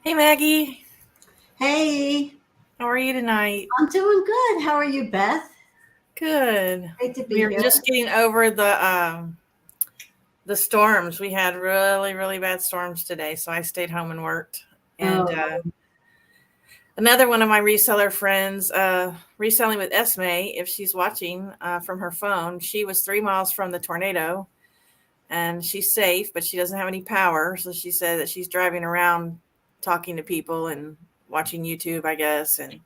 Hey Maggie, Hey, how are you tonight? I'm doing good. How are you, Beth? Good. Great to We be were here. just getting over the storms. We had really bad storms today, so I stayed home and worked. And Oh, another one of my reseller friends, reselling with Esme, if she's watching from her phone, she was 3 miles from the tornado, and she's safe, but she doesn't have any power. So she said that she's driving around, talking to people and watching YouTube, I guess, and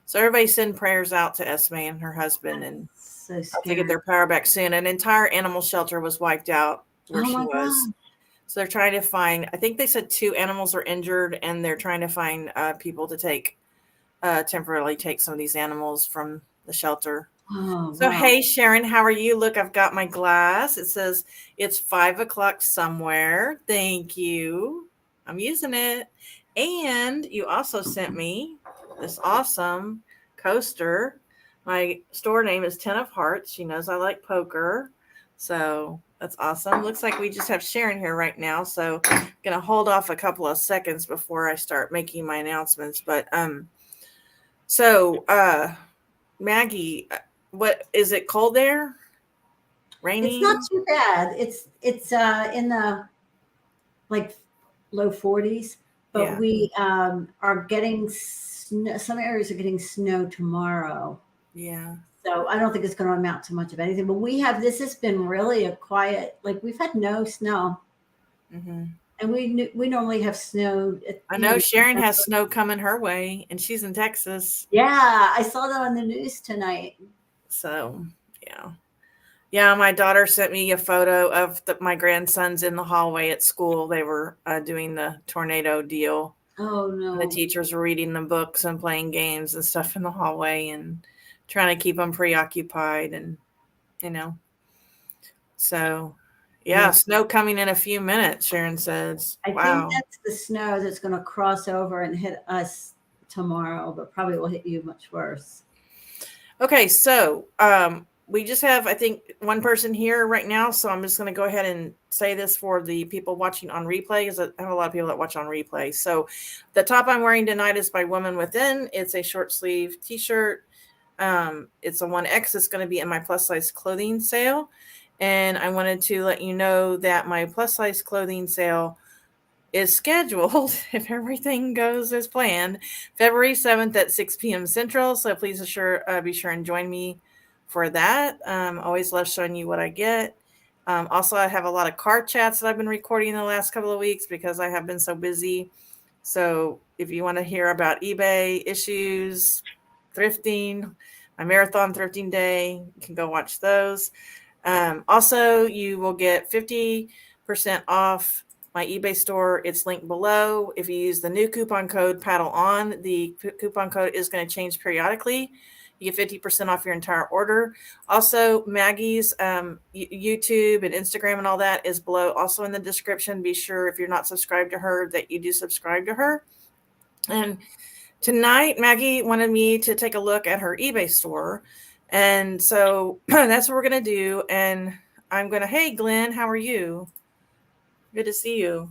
so everybody send prayers out to Esme and her husband, and so hope they get scary. their power back soon. An entire animal shelter was wiped out where Oh she my was. God. So they're trying to find, I think they said 2 animals are injured, and they're trying to find people to temporarily take some of these animals from the shelter. Oh, So, wow. hey, Sharon, how are you? Look, I've got my glass. It says it's 5 o'clock somewhere. Thank you. I'm using it. And you also sent me this awesome coaster. My store name is Ten of Hearts. She knows I like poker. So that's awesome. Looks like we just have Sharon here right now. So I'm gonna hold off a couple of seconds before I start making my announcements. But so Maggie, what is it cold there? It's not Raining? too bad. It's in the like low 40s, but Yeah. we are getting snow. Some areas are getting snow tomorrow. Yeah. So I don't think it's going to amount to much of anything. But this has been really a quiet, like we've had no snow. Hmm. And we normally have snow, I know Sharon has snow coming her way, and she's in Texas. Yeah, I saw that on the news tonight. So, yeah. Yeah, my daughter sent me a photo of my grandsons in the hallway at school. They were doing the tornado deal. Oh And the no. teachers were reading them books and playing games and stuff in the hallway and trying to keep them preoccupied. And, you know, so yeah, Yeah. snow coming in a few minutes, Sharon says. I think Wow. that's the snow that's going to cross over and hit us tomorrow, but probably will hit you much worse. Okay, so we just have, I think, one person here right now. So I'm just going to go ahead and say this for the people watching on replay, because I have a lot of people that watch on replay. So the top I'm wearing tonight is by Woman Within. It's a short sleeve t-shirt. It's a 1X. It's going to be in my plus size clothing sale. And I wanted to let you know that my plus size clothing sale is scheduled, if everything goes as planned, February 7th at 6 p.m. Central. So please be sure and join me for that. Always love showing you what I get. Also, I have a lot of car chats that I've been recording the last couple of weeks because I have been so busy. So if you want to hear about eBay issues, thrifting, my marathon thrifting day, you can go watch those. Also, you will get 50% off my eBay store. It's linked below. If you use the new coupon code paddle on, the coupon code is going to change periodically. You get 50% off your entire order. Also, Maggie's YouTube and Instagram and all that is below, also in the description. Be sure, if you're not subscribed to her, that you do subscribe to her. And tonight, Maggie wanted me to take a look at her eBay store. And so that's what we're going to do. And hey, Glenn, how are you? Good to see you.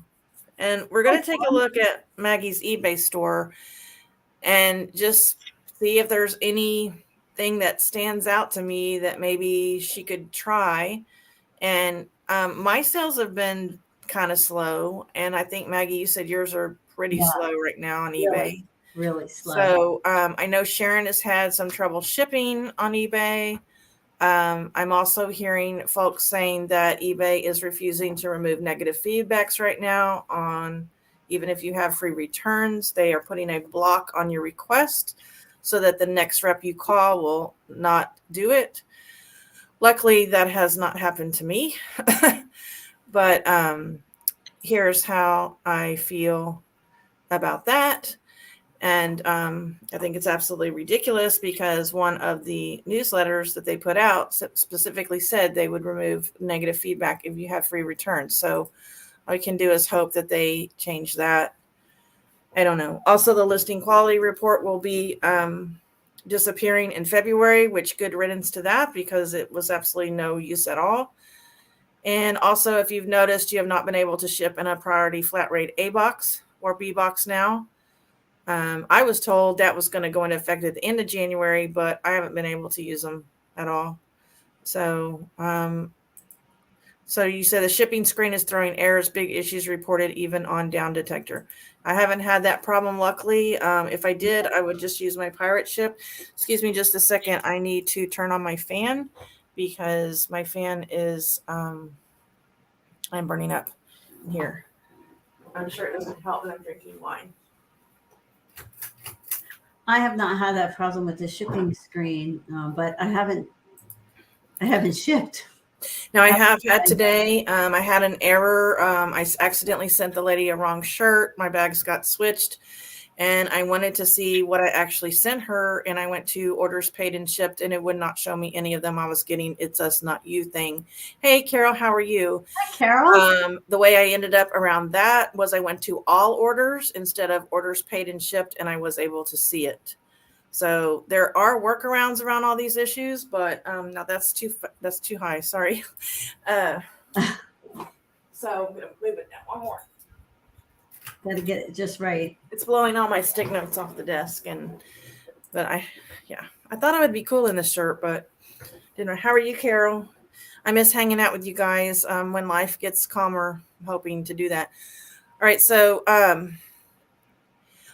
And we're going to take a look at Maggie's eBay store and just see if there's anything that stands out to me that maybe she could try. And my sales have been kind of slow. And I think, Maggie, you said yours are pretty Yeah, slow right now on really, eBay. really slow. So I know Sharon has had some trouble shipping on eBay. I'm also hearing folks saying that eBay is refusing to remove negative feedbacks right now on, even if you have free returns, they are putting a block on your request so that the next rep you call will not do it. Luckily, that has not happened to me. But here's how I feel about that. And I think it's absolutely ridiculous because one of the newsletters that they put out specifically said they would remove negative feedback if you have free returns. So all we can do is hope that they change that. I don't know. Also, the listing quality report will be disappearing in February, which good riddance to that because it was absolutely no use at all. And also, if you've noticed, you have not been able to ship in a priority flat rate A box or B-Box now. I was told that was going to go into effect at the end of January, but I haven't been able to use them at all. So, so you said the shipping screen is throwing errors, big issues reported even on Down Detector. I haven't had that problem, luckily. If I did, I would just use my pirate ship. Excuse me just a second. I need to turn on my fan because my fan is, I'm burning up here. I'm sure it doesn't help that I'm drinking wine. I have not had that problem with the shipping screen, but I haven't shipped. Now I have had today. I had an error. I accidentally sent the lady a wrong shirt. My bags got switched, and I wanted to see what I actually sent her. And I went to orders paid and shipped, and it would not show me any of them I was getting. It's us, not you thing. Hey, Carol, how are you? Hi, Carol. The way I ended up around that was I went to all orders instead of orders paid and shipped, and I was able to see it. So there are workarounds around all these issues, but now that's too high. Sorry. So I'm gonna move it down one more. Gotta get it just right. It's blowing all my stick notes off the desk, but I thought I would be cool in this shirt, but didn't know. How are you, Carol? I miss hanging out with you guys when life gets calmer. I'm hoping to do that. All right, so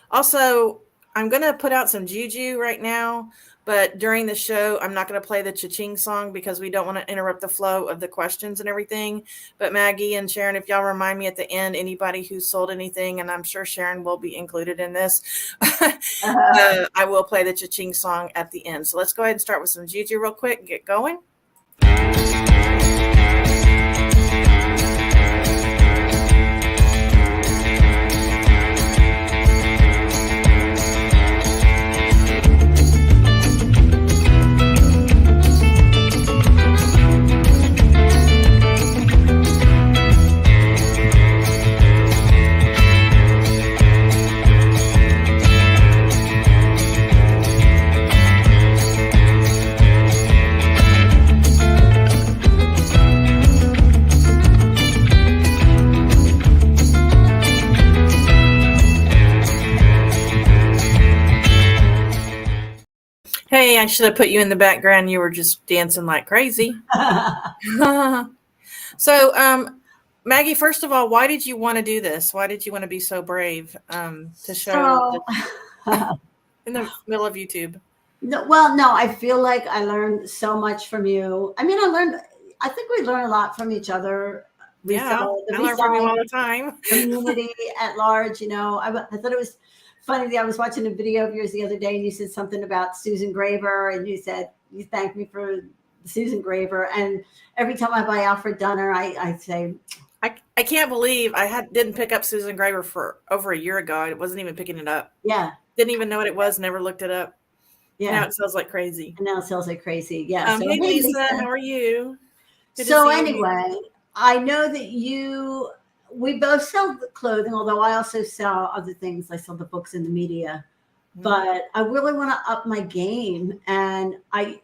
also. I'm going to put out some juju right now, but during the show, I'm not going to play the cha-ching song because we don't want to interrupt the flow of the questions and everything. But Maggie and Sharon, if y'all remind me at the end, anybody who sold anything, and I'm sure Sharon will be included in this, I will play the cha-ching song at the end. So let's go ahead and start with some juju real quick and get going. Hey, I should have put you in the background. You were just dancing like crazy. So, Maggie, first of all, why did you want to do this? Why did you want to be so brave to show in the middle of YouTube? No, I feel like I learned so much from you. I mean, I think we learn a lot from each other. Yeah, I learn from you all the time. Community at large, I thought it was funny. I was watching a video of yours the other day, and you said something about Susan Graver, and you said you thanked me for Susan Graver. And every time I buy Alfred Dunner, I say, I can't believe I didn't pick up Susan Graver for over a year ago. I wasn't even picking it up. Yeah, didn't even know what it was. Never looked it up. Yeah, now it sells like crazy. And now it sells like crazy. Yeah. So, hey, Lisa, how are you? Good so anyway, I know that we both sell clothing, although I also sell other things. I sell the books and the media, but I really want to up my game. And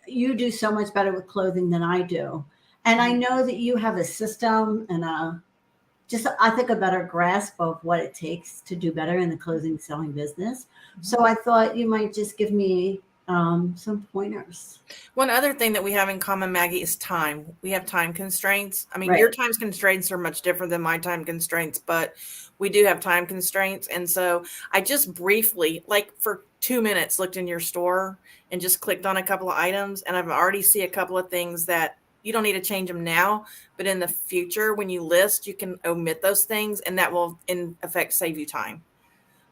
you do so much better with clothing than I do. And I know that you have a system and I think a better grasp of what it takes to do better in the clothing selling business. So I thought you might just give me some pointers. One other thing that we have in common, Maggie, is time. We have time constraints. I mean, right. Your time constraints are much different than my time constraints, but we do have time constraints. And so I just briefly, like for 2 minutes, looked in your store and just clicked on a couple of items. And I've already see a couple of things that you don't need to change them now, but in the future, when you list, you can omit those things, and that will in effect save you time.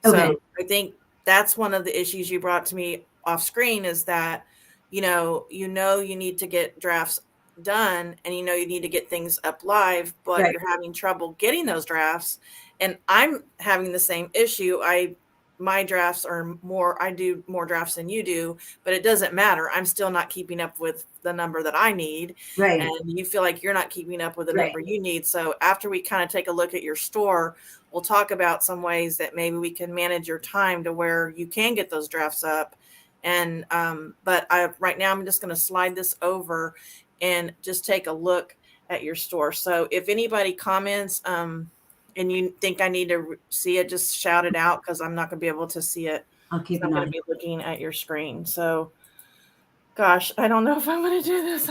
Okay. So I think that's one of the issues you brought to me off screen is that, you need to get drafts done and you need to get things up live, but right. You're having trouble getting those drafts. And I'm having the same issue. My drafts are I do more drafts than you do, but it doesn't matter. I'm still not keeping up with the number that I need. Right. And you feel like you're not keeping up with the number you need. So after we kind of take a look at your store, we'll talk about some ways that maybe we can manage your time to where you can get those drafts up. And, but right now I'm just going to slide this over and just take a look at your store. So if anybody comments, and you think I need to see it, just shout it out, because I'm not going to be able to see it. I'll keep I'm an going eye. to be looking at your screen. So, gosh, I don't know if I'm going to do this.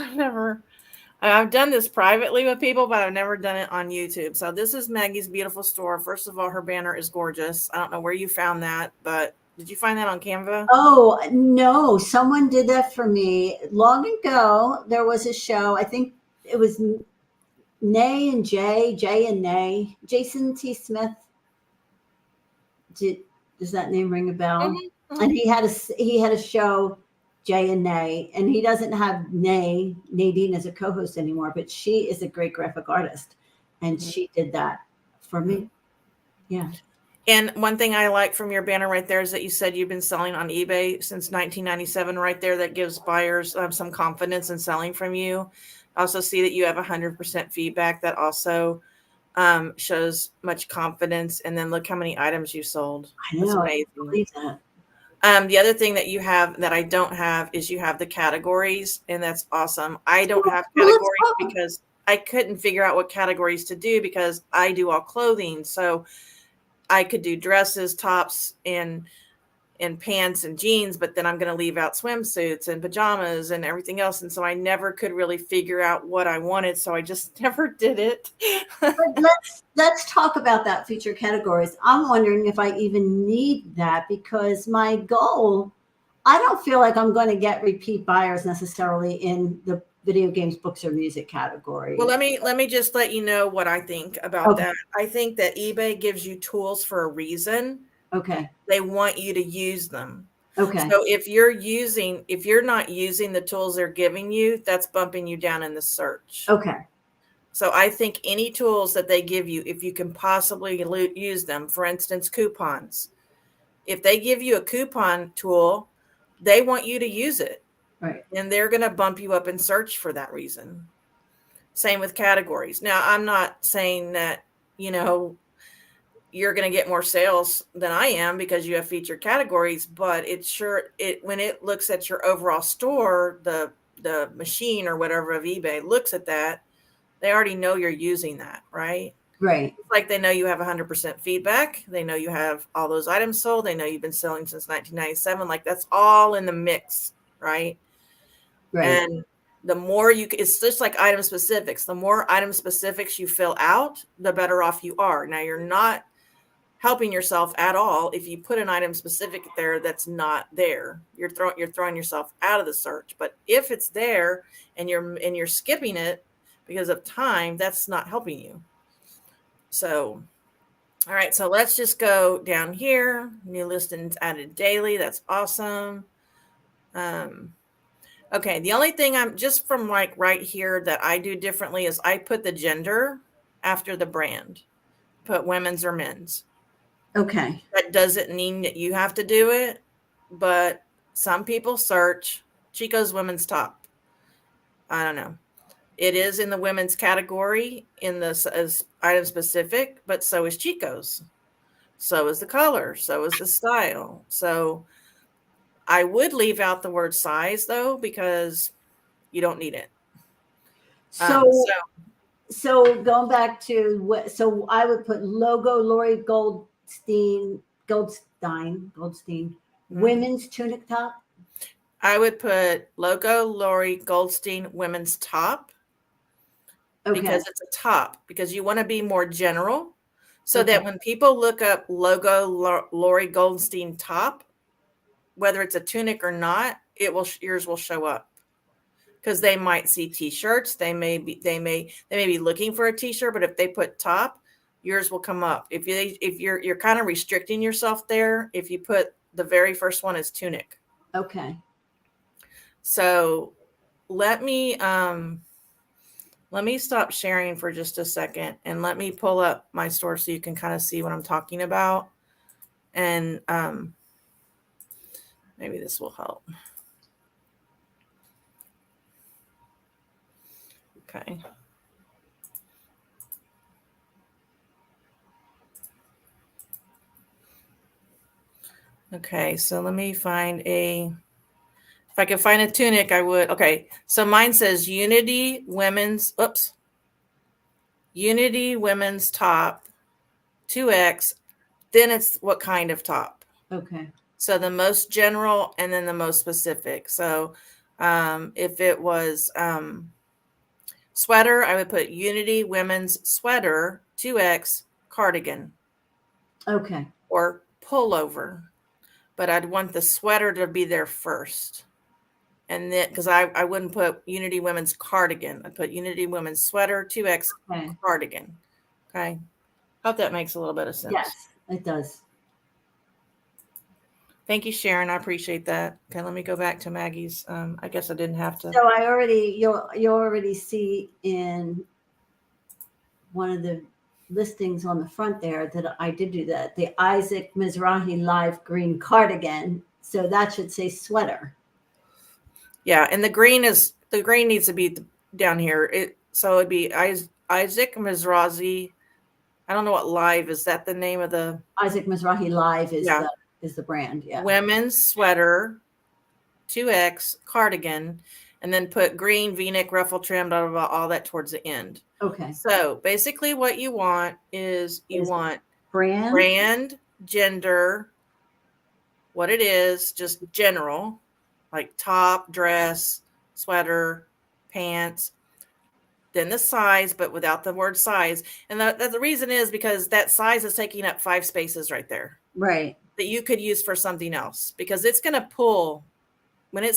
I've done this privately with people, but I've never done it on YouTube. So this is Maggie's beautiful store. First of all, her banner is gorgeous. I don't know where you found that, but did you find that on Canva? Oh, no, someone did that for me long ago. There was a show, I think it was Nay and Jay and Nay, Jason T. Smith. Does that name ring a bell? Mm-hmm, mm-hmm. And he had a show, Jay and Nay, and he doesn't have Nadine as a co-host anymore, but she is a great graphic artist, and she did that for me. Yeah. And one thing I like from your banner right there is that you said you've been selling on eBay since 1997 right there. That gives buyers some confidence in selling from you. I also see that you have 100% feedback. That also shows much confidence. And then look how many items you sold. I know. That's I amazing. believe that. The other thing that you have that I don't have is you have the categories, and that's awesome. I don't have categories because I couldn't figure out what categories to do, because I do all clothing. So I could do dresses, tops, and pants and jeans, but then I'm going to leave out swimsuits and pajamas and everything else. And so I never could really figure out what I wanted. So I just never did it. But let's talk about that feature categories. I'm wondering if I even need that, because my goal, I don't feel like I'm going to get repeat buyers necessarily in the video games, books, or music category. Well, let me just let you know what I think about that. I think that eBay gives you tools for a reason. Okay. They want you to use them. Okay. So if you're not using the tools they're giving you, that's bumping you down in the search. Okay. So I think any tools that they give you, if you can possibly use them, for instance, coupons. If they give you a coupon tool, they want you to use it. Right. And they're going to bump you up in search for that reason. Same with categories. Now, I'm not saying that, you're going to get more sales than I am because you have featured categories, but when it looks at your overall store, the machine or whatever of eBay looks at that, they already know you're using that, right? Right. It's like they know you have 100% feedback. They know you have all those items sold. They know you've been selling since 1997. Like, that's all in the mix, right? Right. And the more it's just like item specifics. The more item specifics you fill out, the better off you are. Now, you're not helping yourself at all if you put an item specific there that's not there. You're throwing yourself out of the search. But if it's there and you're skipping it because of time, that's not helping you. So, all right, so let's just go down here. New listings added daily. That's awesome. Okay, the only thing I'm just from like right here that I do differently is I put the gender after the brand. Put women's or men's. Okay. That doesn't mean that you have to do it, but some people search Chico's women's top. I don't know. It is in the women's category as item specific, but so is Chico's. So is the color. So is the style. So I would leave out the word size though, because you don't need it. So going back to so I would put logo Lori Goldstein, women's tunic top. I would put logo Lori Goldstein women's top. Okay. Because it's a top, because you want to be more general, so that when people look up logo Lori Goldstein top, whether it's a tunic or not, yours will show up, because they might see t-shirts. They may be looking for a t-shirt, but if they put top, yours will come up. If you're kind of restricting yourself there, if you put the very first one as tunic. Okay. So let me stop sharing for just a second, and let me pull up my store so you can kind of see what I'm talking about. And maybe this will help. Okay. Okay, so let me find if I could find a tunic, I would. Okay, so mine says Unity women's top 2X, then it's what kind of top. Okay. So the most general and then the most specific. So if it was sweater, I would put Unity Women's Sweater 2X cardigan. Okay. Or pullover. But I'd want the sweater to be there first. And then, because I wouldn't put Unity Women's cardigan. I'd put Unity Women's Sweater 2X cardigan. Okay. Hope that makes a little bit of sense. Yes, it does. Thank you, Sharon. I appreciate that. Okay, let me go back to Maggie's. I guess I didn't have to. So you already see in one of the listings on the front there that I did do that. The Isaac Mizrahi Live Green Cardigan. So that should say sweater. Yeah, and the green needs to be down here. So it'd be Isaac Mizrahi. I don't know what live is. That the name of the Isaac Mizrahi Live is the brand. Yeah. Women's Sweater 2X cardigan, and then put green V-neck ruffle trimmed, all that towards the end. Okay. So basically what you want is want brand, gender, what it is, just general, like top, dress, sweater, pants, then the size, but without the word size. And the reason is because that size is taking up 5 spaces right there. Right. That you could use for something else, because it's going to pull when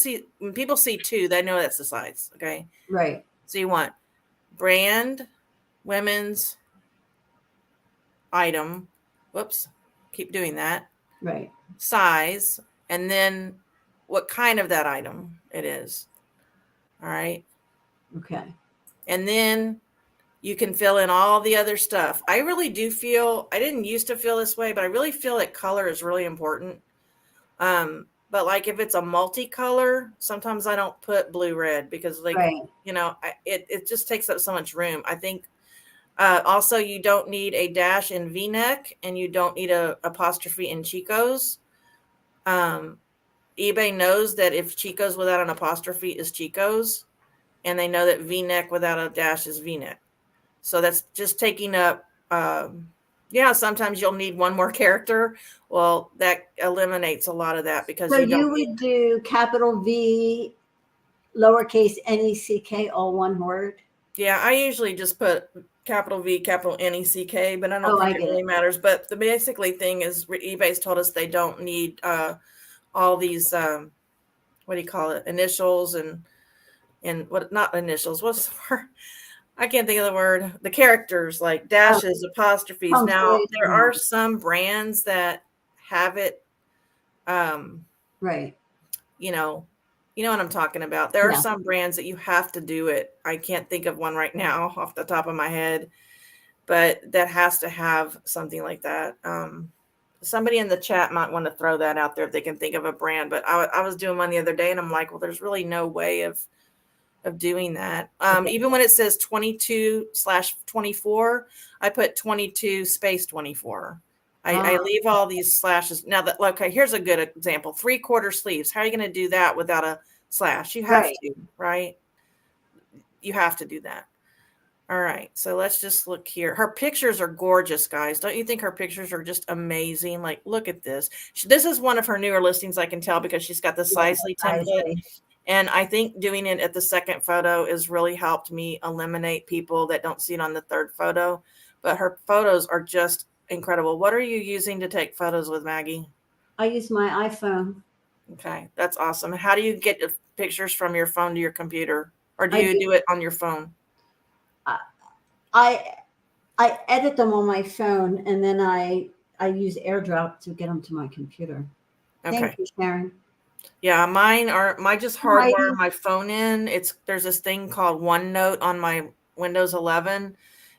people see 2, they know that's the size. Okay. Right. So you want brand, women's item. Whoops. Keep doing that. Right. Size. And then what kind of that item it is. All right. Okay. And then you can fill in all the other stuff. I really do feel, I didn't used to feel this way, but I really feel like color is really important. But like if it's a multicolor, sometimes I don't put blue, red, because it just takes up so much room. I think also you don't need a dash in V-neck, and you don't need a apostrophe in Chico's. eBay knows that if Chico's without an apostrophe is Chico's, and they know that V-neck without a dash is V-neck. So that's just taking up, sometimes you'll need one more character. Well, that eliminates a lot of that, because you would do capital V, lowercase NECK, all one word. Yeah, I usually just put capital V, capital NECK, but I don't think it really matters. But the basically thing is, eBay's told us they don't need all these what do you call it, initials and what, not initials, what's the word? I can't think of the word. The characters like dashes, apostrophes. Now there are some brands that have it. Right. You know what I'm talking about. There are some brands that you have to do it. I can't think of one right now off the top of my head, but that has to have something like that. Somebody in the chat might want to throw that out there if they can think of a brand. But I was doing one the other day, and I'm like, well, there's really no way of doing that. Even when it says 22/24, I put 22 space 24. I leave all these slashes. Now that, okay, here's a good example. 3/4 sleeves. How are you going to do that without a slash? You have to, right? You have to do that. All right. So let's just look here. Her pictures are gorgeous, guys. Don't you think her pictures are just amazing? Like, look at this. This is one of her newer listings, I can tell, because she's got the Sizely template. And I think doing it at the second photo has really helped me eliminate people that don't see it on the third photo. But her photos are just incredible. What are you using to take photos with, Maggie? I use my iPhone. Okay, that's awesome. How do you get the pictures from your phone to your computer, or do you do it on your phone? I edit them on my phone, and then I use AirDrop to get them to my computer. Okay. Thank you, Sharon. Yeah, I just hardwire my phone in. There's this thing called OneNote on my Windows 11,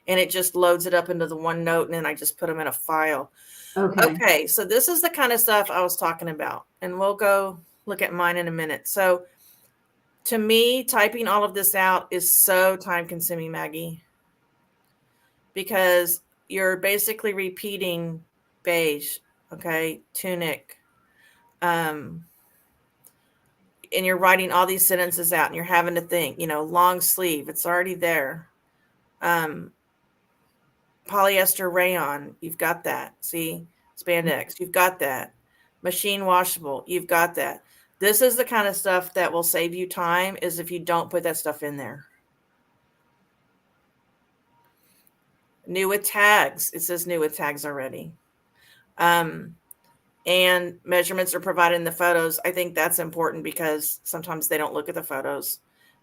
and it just loads it up into the OneNote, and then I just put them in a file. Okay, so this is the kind of stuff I was talking about, and we'll go look at mine in a minute. So to me, typing all of this out is so time consuming, Maggie, because you're basically repeating beige, okay, tunic, and you're writing all these sentences out, and you're having to think, long sleeve, it's already there. Polyester rayon, you've got that. See, spandex, you've got that. Machine washable, you've got that. This is the kind of stuff that will save you time, is if you don't put that stuff in there. New with tags. It says new with tags already. And measurements are provided in the photos. I think that's important because sometimes they don't look at the photos.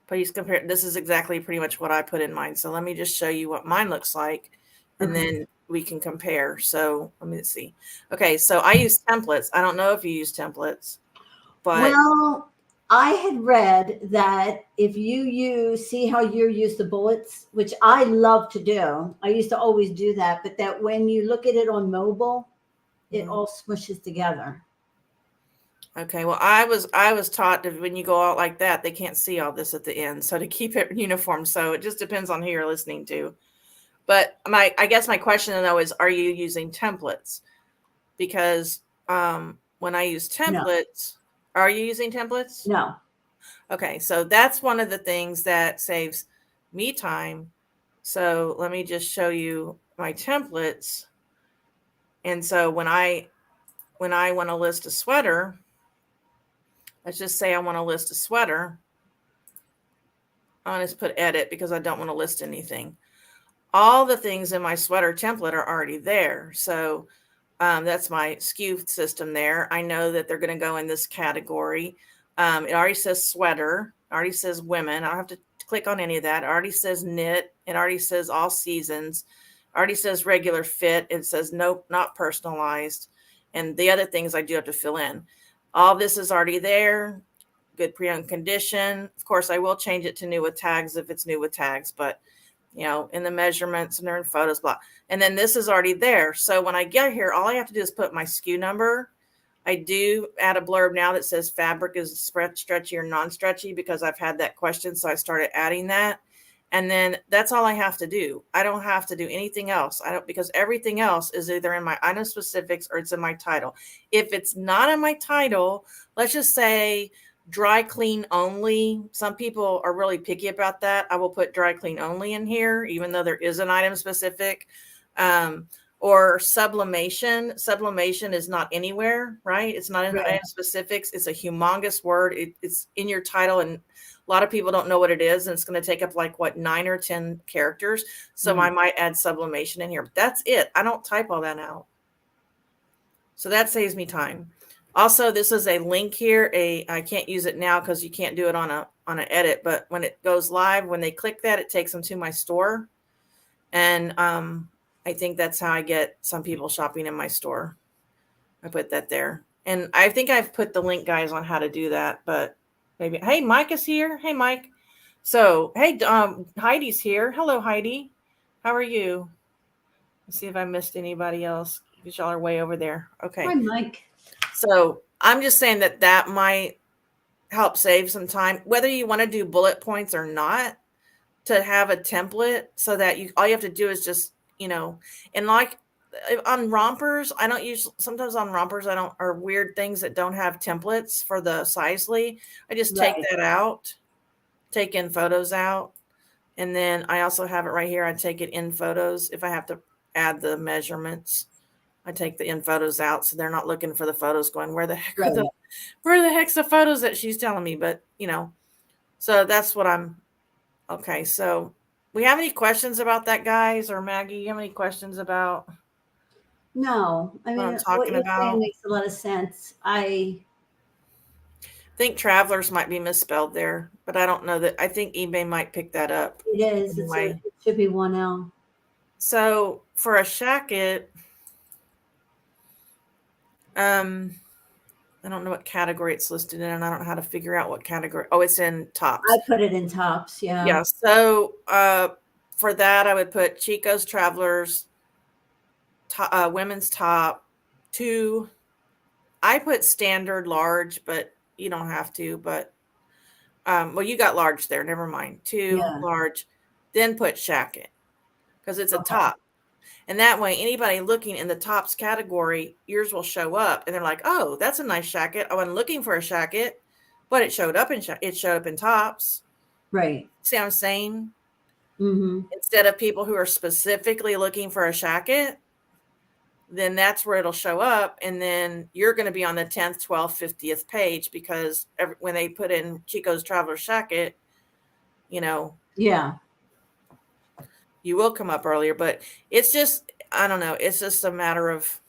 Please compare. This is exactly pretty much what I put in mine. So let me just show you what mine looks like, and then we can compare. So let me see. Okay, so I use templates. I don't know if you use templates, but well, I had read that if you see how you use the bullets, which I love to do. I used to always do that, but that when you look at it on mobile, it all smushes together. Okay, well, I was taught that when you go out like that, they can't see all this at the end. So to keep it uniform, so it just depends on who you're listening to. But I guess my question though is, are you using templates? Because when I use templates, are you using templates? No. Okay, so that's one of the things that saves me time. So let me just show you my templates. And so when I want to list a sweater, let's just say I want to list a sweater. I'll just put edit because I don't want to list anything. All the things in my sweater template are already there. So that's my SKU system there. I know that they're going to go in this category. It already says sweater. It already says women. I don't have to click on any of that. It already says knit. It already says all seasons. It already says regular fit. It says nope, not personalized. And the other things I do have to fill in. All this is already there. Good pre-owned condition. Of course, I will change it to new with tags if it's new with tags, but in the measurements and they're in photos, blah. And then this is already there. So when I get here, all I have to do is put my SKU number. I do add a blurb now that says fabric is stretchy or non-stretchy because I've had that question. So I started adding that. And then that's all I have to do. I don't have to do anything else. Because everything else is either in my item specifics or it's in my title. If it's not in my title, let's just say dry clean only. Some people are really picky about that. I will put dry clean only in here, even though there is an item specific. Or sublimation. Sublimation is not anywhere, right? It's not in the item specifics. It's a humongous word. It's in your title, and a lot of people don't know what it is, and it's going to take up 9 or 10 characters. So I might add sublimation in here. But that's it. I don't type all that out. So that saves me time. Also, this is a link here. I can't use it now because you can't do it on an edit. But when it goes live, when they click that, it takes them to my store. And I think that's how I get some people shopping in my store. I put that there. And I think I've put the link, guys, on how to do that. But maybe, hey, Mike is here. Hey, Mike. So, hey, Heidi's here. Hello, Heidi. How are you? Let's see if I missed anybody else because y'all are way over there. Okay. Hi, Mike. So I'm just saying that might help save some time, whether you want to do bullet points or not, to have a template so that all you have to do is just, and on rompers, I don't use, sometimes on rompers, or weird things that don't have templates for the Sizely. I just take that out, take in photos out. And then I also have it right here. I take it in photos. If I have to add the measurements, I take the in photos out. So they're not looking for the photos going, where the heck's the photos that she's telling me? But, so that's what okay. So we have any questions about that, guys? Or Maggie, you have any questions about? No, I mean, what I'm talking about makes a lot of sense. I think travelers might be misspelled there, but I don't know that. I think eBay might pick that up. It is. Anyway. It should be 1L. So for a shacket, I don't know what category it's listed in, and I don't know how to figure out what category. Oh, it's in tops. I put it in tops. Yeah. Yeah. So for that, I would put Chico's Travelers, women's top, 2. I put standard large, but you don't have to. But well, you got large there. Never mind. 2 large, then put shacket because it's a top. And that way, anybody looking in the tops category, yours will show up, and they're like, "Oh, that's a nice shacket. I wasn't looking for a shacket, but it showed up in tops." Right. See what I'm saying? Mm-hmm. instead of people who are specifically looking for a shacket, then that's where it'll show up. And then you're going to be on the 10th, 12th, 50th page because when they put in Chico's Traveler Shacket, you know, Yeah. you will come up earlier, but it's just, I don't know. It's just a matter of,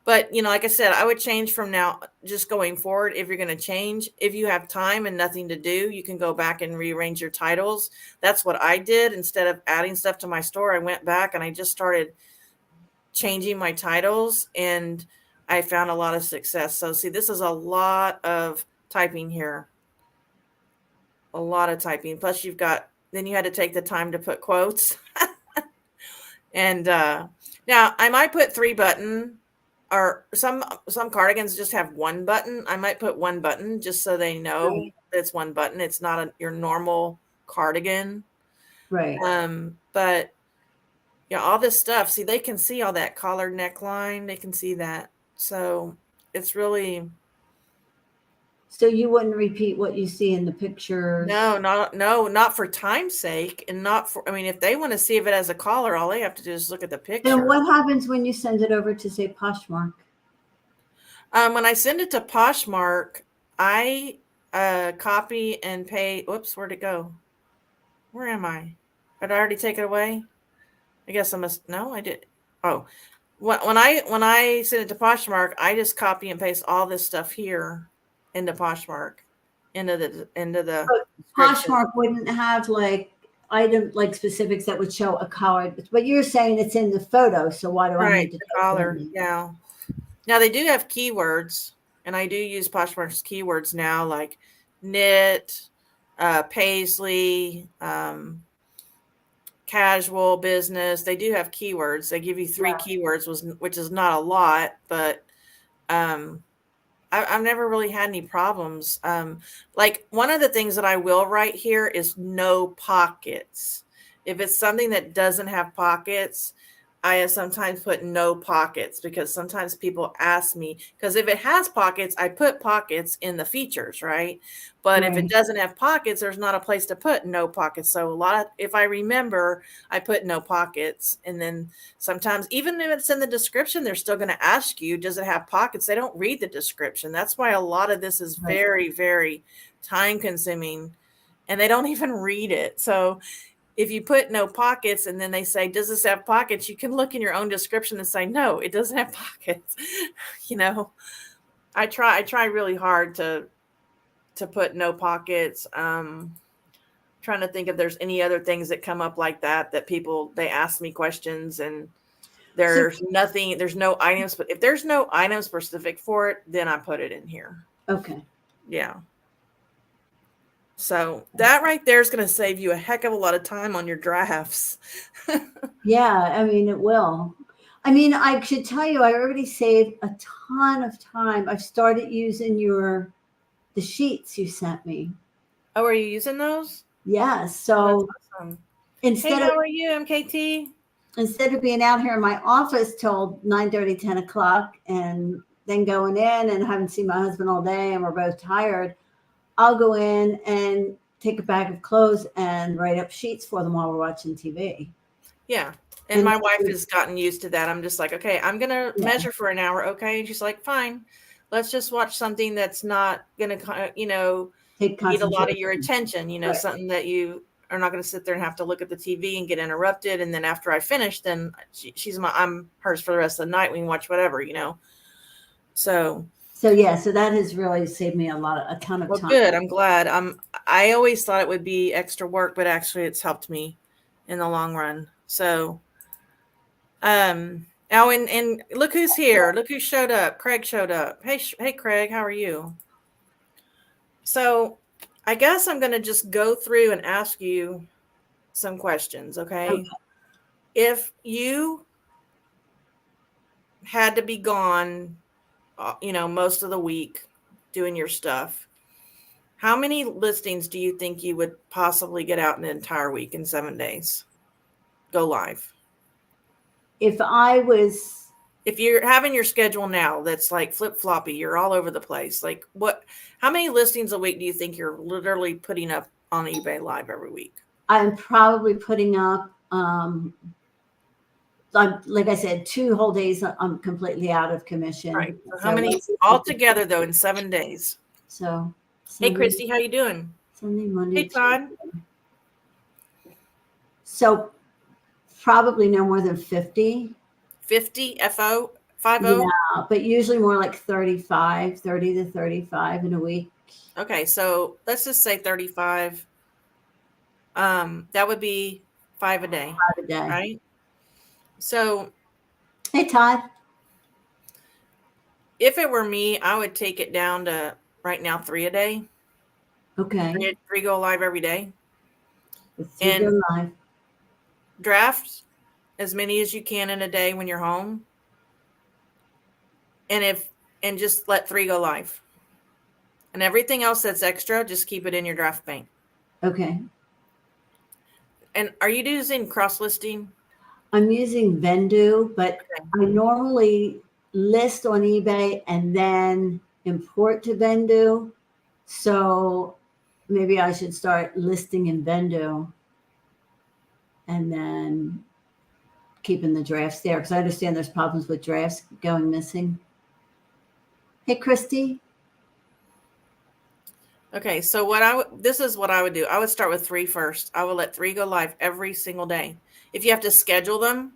but, you know, like I said, I would change from now, just going forward. If you're going to change, if you have time and nothing to do, you can go back and rearrange your titles. That's what I did. Instead of adding stuff to my store, I went back and I just started changing my titles, and I found a lot of success. So see, this is a lot of typing here. A lot of typing. Plus then you had to take the time to put quotes. And now I might put 3 button, or some cardigans just have 1 button. I might put 1 button just so they know it's 1 button. It's not your normal cardigan. Right. But yeah, all this stuff. See, they can see all that collared neckline. They can see that. So it's really. So you wouldn't repeat what you see in the pictures? No, not for time's sake, and not for. I mean, if they want to see if it has a collar, all they have to do is look at the picture. Then what happens when you send it over to, say, Poshmark? When I send it to Poshmark, I copy and paste. Whoops, where'd it go? Where am I? Did I already take it away? I guess I must. No, I did. Oh, when I send it to Poshmark, I just copy and paste all this stuff here into Poshmark, into the Poshmark wouldn't have like specifics that would show a collar, but you're saying it's in the photo. So why do I need to the collar? Yeah. Now they do have keywords, and I do use Poshmark's keywords now, like knit, paisley, casual, business. They do have keywords. They give you 3 keywords, which is not a lot, but I've never really had any problems. Like one of the things that I will write here is no pockets. If it's something that doesn't have pockets, I sometimes put no pockets, because sometimes people ask me, because if it has pockets, I put pockets in the features, right? But if it doesn't have pockets, there's not a place to put no pockets. So if I remember, I put no pockets. And then sometimes, even if it's in the description, they're still going to ask you, does it have pockets? They don't read the description. That's why a lot of this is very, very time consuming, and they don't even read it. So if you put no pockets and then they say, does this have pockets? You can look in your own description and say, no, it doesn't have pockets. You know, I try really hard to put no pockets. Trying to think if there's any other things that come up like that they ask me questions, and there's no items, but if there's no item specific for it, then I put it in here. Okay. Yeah. So that right there is going to save you a heck of a lot of time on your drafts. Yeah, I mean, it will. I mean, I should tell you, I already saved a ton of time. I've started using the sheets you sent me. Oh, are you using those? Yes. So awesome. Instead how are you, MKT? Instead of being out here in my office till 9:30, 10 o'clock, and then going in and haven't seen my husband all day and we're both tired, I'll go in and take a bag of clothes and write up sheets for them while we're watching TV. Yeah. And my wife has gotten used to that. I'm just like, okay, I'm going to measure for an hour. Okay. And she's like, fine, let's just watch something that's not going to, need a lot of your attention, something that you are not going to sit there and have to look at the TV and get interrupted. And then after I finish, then I'm hers for the rest of the night. We can watch whatever, So yeah, so that has really saved me a ton of time. Good. I'm glad. I always thought it would be extra work, but actually it's helped me in the long run. So, now and look who's here. Look who showed up. Craig showed up. Hey, Craig, how are you? So I guess I'm going to just go through and ask you some questions. Okay. If you had to be gone, most of the week doing your stuff, how many listings do you think you would possibly get out in an entire week in 7 days? Go live. If you're having your schedule now, that's like flip floppy, you're all over the place. Like how many listings a week do you think you're literally putting up on eBay Live every week? I'm probably putting up, like I said, 2 whole days I'm completely out of commission. Right. So how many altogether though in 7 days? So Hey, Sunday, Christy, how you doing? Sunday, Monday, Hey, Todd. Tuesday. So probably no more than 50. 50 FO 50. Yeah, but usually more like 30 to 35 in a week. Okay, so let's just say 35. That would be 5 a day, 5 a day. right? So Hey, Todd. if it were me, I would take it down to right now 3 a day. Okay. 3 go live every day. Let's And go live. draft as many as you can in a day when you're home. And just let 3 go live. And everything else that's extra, just keep it in your draft bank. Okay. And are you using cross listing? I'm using Vendu, but Okay. I normally list on eBay and then import to Vendu. So maybe I should start listing in Vendu and then keeping the drafts there, because I understand there's problems with drafts going missing. Hey, Christy. Okay, so this is what I would do. I would start with 3 first. I would let 3 go live every single day. If you have to schedule them,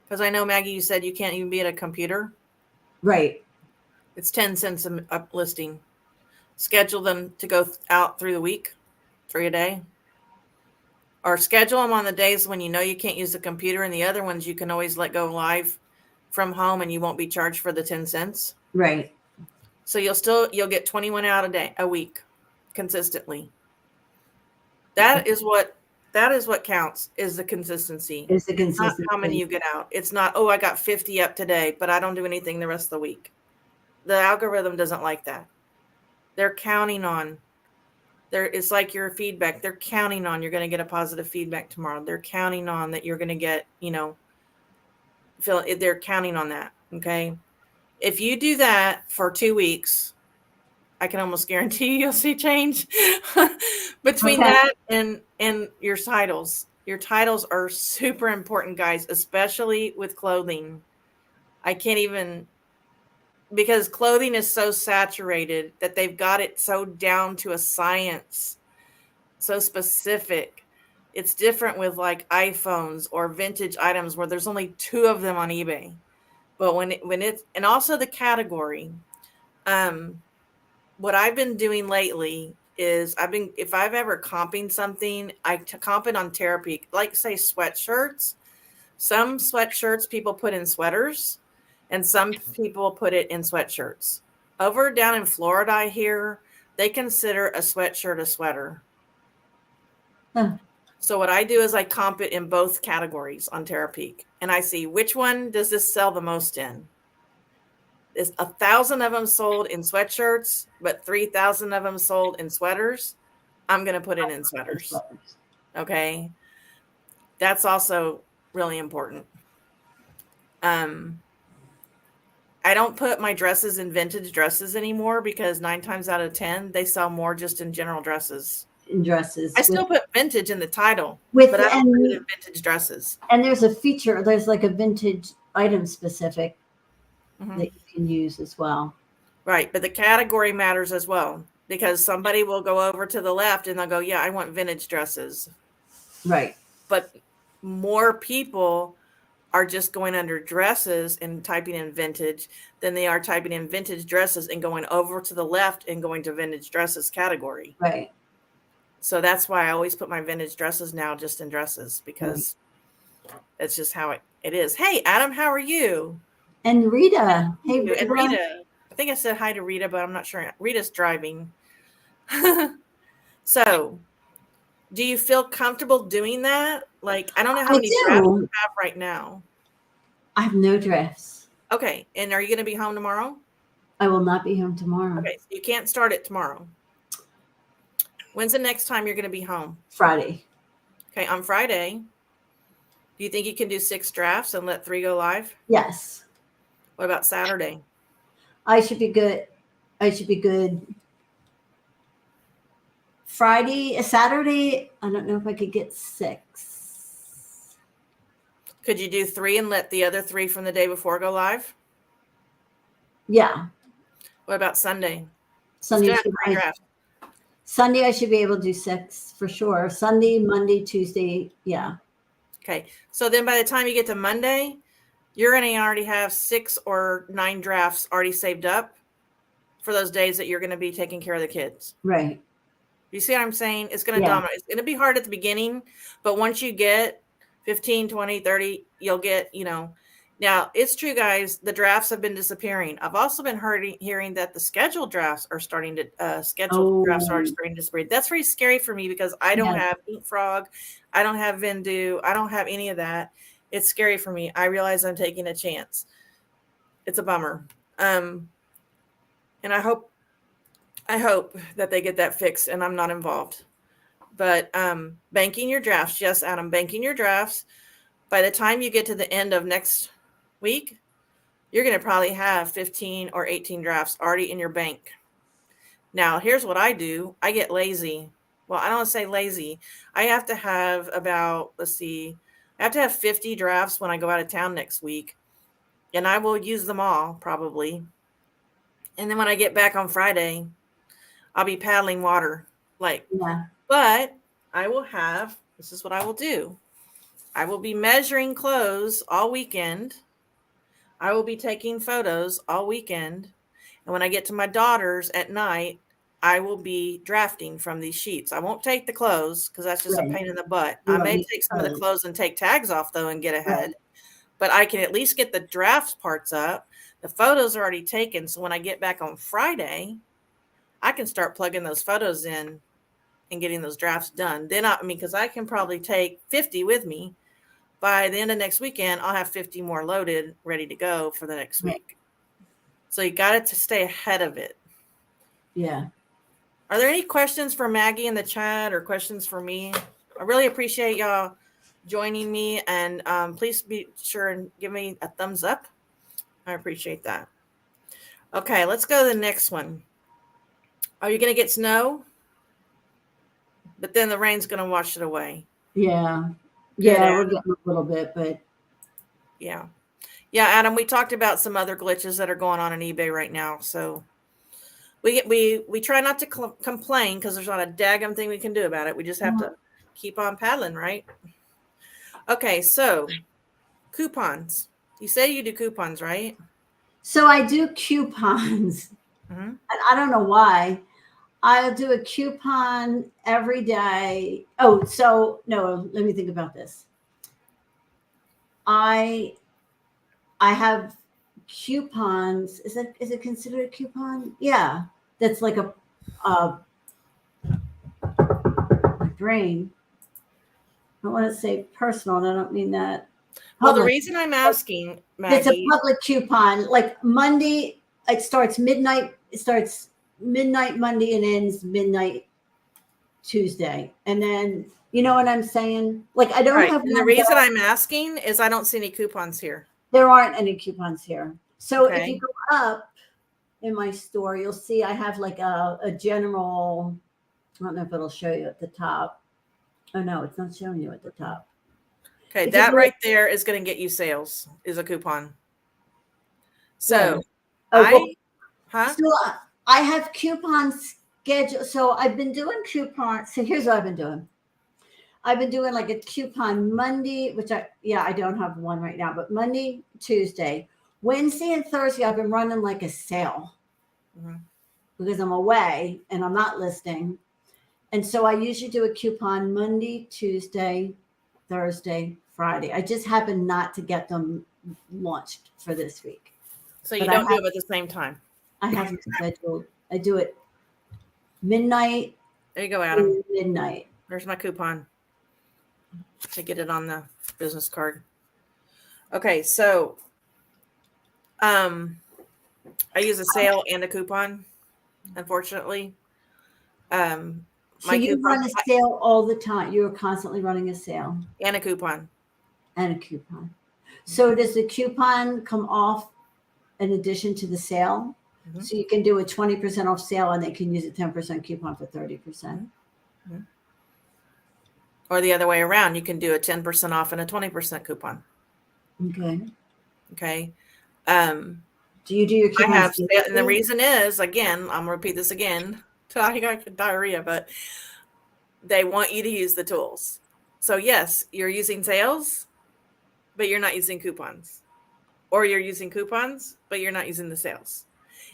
because I know, Maggie, you said you can't even be at a computer. Right. It's 10 cents a listing. Schedule them to go out through the week, 3 a day. Or schedule them on the days when you know you can't use the computer, and the other ones you can always let go live from home and you won't be charged for the 10 cents. Right. So you'll get 21 out a week consistently. That is what counts, is the consistency. Is the It's not consistency. how many you get out. It's not, oh, I got 50 up today, but I don't do anything the rest of the week. The algorithm doesn't like that. They're counting on it's like your feedback. They're counting on you're going to get a positive feedback tomorrow. They're counting on that you're going to get, they're counting on that. Okay. If you do that for 2 weeks, I can almost guarantee you'll see change between that and your titles. Your titles are super important, guys, especially with clothing. I can't even, because clothing is so saturated that they've got it so down to a science, so specific. It's different with like iPhones or vintage items where there's only 2 of them on eBay. But when it's, and also the category, what I've been doing lately is if I've ever comping something, I comp it on Terapeak, like say sweatshirts. Some sweatshirts people put in sweaters, and some people put it in sweatshirts. Over down in Florida, I hear they consider a sweatshirt a sweater. Huh. So what I do is I comp it in both categories on Terapeak, and I see which one does this sell the most in. There's 1,000 of them sold in sweatshirts, but 3,000 of them sold in sweaters. I'm going to put it in sweaters. Okay. That's also really important. I don't put my dresses in vintage dresses anymore, because 9 times out of 10, they sell more just in general dresses. In dresses. I still put vintage in the title, but I don't put it in vintage dresses. And there's a feature, there's like a vintage item specific that you can use as well. Right. But the category matters as well, because somebody will go over to the left and they'll go, yeah, I want vintage dresses. Right. But more people are just going under dresses and typing in vintage than they are typing in vintage dresses and going over to the left and going to vintage dresses category. Right. So that's why I always put my vintage dresses now just in dresses, because it's just how it is. Hey, Adam, how are you? And Rita. Hey, Rita. And Rita. I think I said hi to Rita, but I'm not sure. Rita's driving. So, do you feel comfortable doing that? Like, I don't know how many drafts you have right now. I have no drafts. Okay. And are you going to be home tomorrow? I will not be home tomorrow. Okay. So you can't start it tomorrow. When's the next time you're going to be home? Friday. Okay. On Friday, do you think you can do 6 drafts and let 3 go live? Yes. What about Saturday? I should be good. Saturday, I don't know if I could get 6. Could you do 3 and let the other 3 from the day before go live? Yeah. What about Sunday? Sunday I should be able to do 6 for sure. Sunday, Monday, Tuesday. Yeah. Okay. So then by the time you get to Monday, you're going to already have 6 or 9 drafts already saved up for those days that you're going to be taking care of the kids. Right. You see what I'm saying? It's going to dominate. It's going to be hard at the beginning, but once you get 15, 20, 30, you'll get, now it's true, guys. The drafts have been disappearing. I've also been hearing that the scheduled drafts are starting to drafts are starting to disappear. That's very scary for me because I don't have Ink Frog. I don't have Vendu. I don't have any of that. It's scary for me. I realize I'm taking a chance. It's a bummer. And I hope that they get that fixed and I'm not involved. But banking your drafts. Yes, Adam, banking your drafts. By the time you get to the end of next week, you're going to probably have 15 or 18 drafts already in your bank. Now, here's what I do. I get lazy. Well, I don't say lazy. I have to have about, I have to have 50 drafts when I go out of town next week. And I will use them all probably. And then when I get back on Friday, I'll be paddling water. But I will have, this is what I will do. I will be measuring clothes all weekend. I will be taking photos all weekend. And when I get to my daughter's at night, I will be drafting from these sheets. I won't take the clothes because that's just a pain in the butt. I may take some of the clothes and take tags off, though, and get ahead. But I can at least get the drafts parts up. The photos are already taken. So when I get back on Friday, I can start plugging those photos in and getting those drafts done. Then, because I can probably take 50 with me. By the end of next weekend, I'll have 50 more loaded, ready to go for the next week. So you got to stay ahead of it. Yeah. Are there any questions for Maggie in the chat or questions for me? I really appreciate y'all joining me, and please be sure and give me a thumbs up. I appreciate that. Okay, let's go to the next one. Are you going to get snow? But then the rain's going to wash it away. Yeah. Yeah, we're getting a little bit, but. Yeah. Yeah, Adam, we talked about some other glitches that are going on eBay right now. So we try not to complain because there's not a daggum thing we can do about it. We just have to keep on paddling, right? Okay, so coupons. You say you do coupons, right? So I do coupons. And I don't know why. I'll do a coupon every day. Oh, so no, let me think about this. I have coupons. Is it considered a coupon? Yeah. That's like my brain. I want to say personal, and I don't mean that. Well, the reason I'm asking, Maggie, it's a public coupon. Like Monday, it starts midnight. It starts midnight Monday and ends midnight Tuesday. And then, you know what I'm saying? Like I don't have. And the reason I'm asking is I don't see any coupons here. There aren't any coupons here. So if you go up in my store, you'll see I have like a general. I don't know if it'll show you at the top. Oh no, it's not showing you at the top. Okay, that right there is going to get you sales, is a coupon. So, so I have coupons scheduled. So I've been doing coupons. So here's what I've been doing. I've been doing like a coupon Monday, which I don't have one right now, but Monday, Tuesday, Wednesday, and Thursday, I've been running like a sale because I'm away and I'm not listing. And so I usually do a coupon Monday, Tuesday, Thursday, Friday. I just happen not to get them launched for this week. So you don't do them at the same time? I have them scheduled. I do it midnight. There you go, Adam. Midnight. There's my coupon to get it on the business card. Okay, so I use a sale and a coupon, unfortunately. So you run a sale all the time. You're constantly running a sale. And a coupon. And a coupon. So does the coupon come off in addition to the sale? So you can do a 20% off sale and they can use a 10% coupon for 30%. Mhm. Or the other way around, you can do a 10% off and a 20% coupon. Okay. Okay. Do you do your I coupons? have, and the reason is, again, I'm gonna repeat this again till I got diarrhea, but they want you to use the tools. So yes, you're using sales, but you're not using coupons. Or you're using coupons, but you're not using the sales.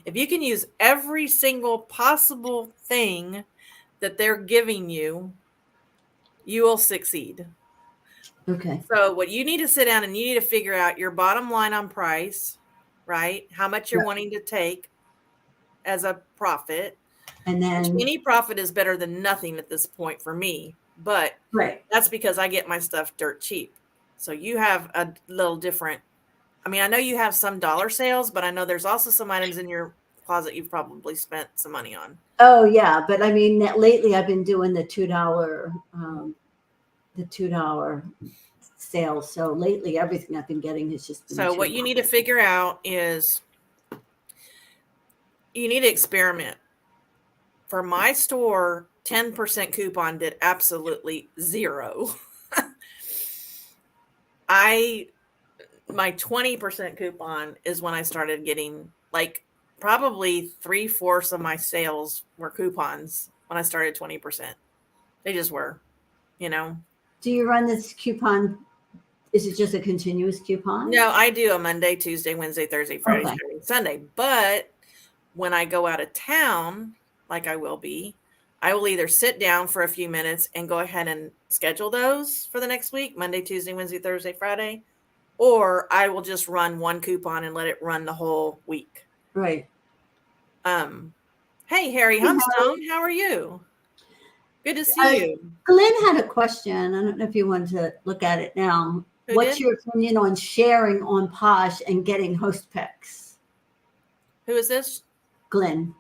If you can use every single possible thing that they're giving you, you will succeed. Okay. So what you need to sit down and you need to figure out your bottom line on price, right? How much you're Right. wanting to take as a profit. And Which then, any profit is better than nothing at this point for me, but right. that's because I get my stuff dirt cheap. So you have a little different. I mean, I know you have some dollar sales, but I know there's also some items in your closet you've probably spent some money on. Oh yeah, but I mean, lately I've been doing the $2 sales. So lately, everything I've been getting has just been So what you need to figure out is you need to experiment. For my store, 10% coupon did absolutely zero. My 20% coupon is when I started getting, like, probably 3/4 of my sales were coupons when I started 20%. They just were, you know. Do you run this coupon? Is it just a continuous coupon? No, I do a Monday, Tuesday, Wednesday, Thursday, Friday, Okay. Saturday, Sunday. But when I go out of town, like I will be, I will either sit down for a few minutes and go ahead and schedule those for the next week, Monday, Tuesday, Wednesday, Thursday, Friday, or I will just run one coupon and let it run the whole week. Right. Hey, Harry Humstone, how are you? Good to see you. Glenn had a question. I don't know if you want to look at it now. Who What's did? your opinion on sharing on Posh and getting host picks? Who is this? Glenn.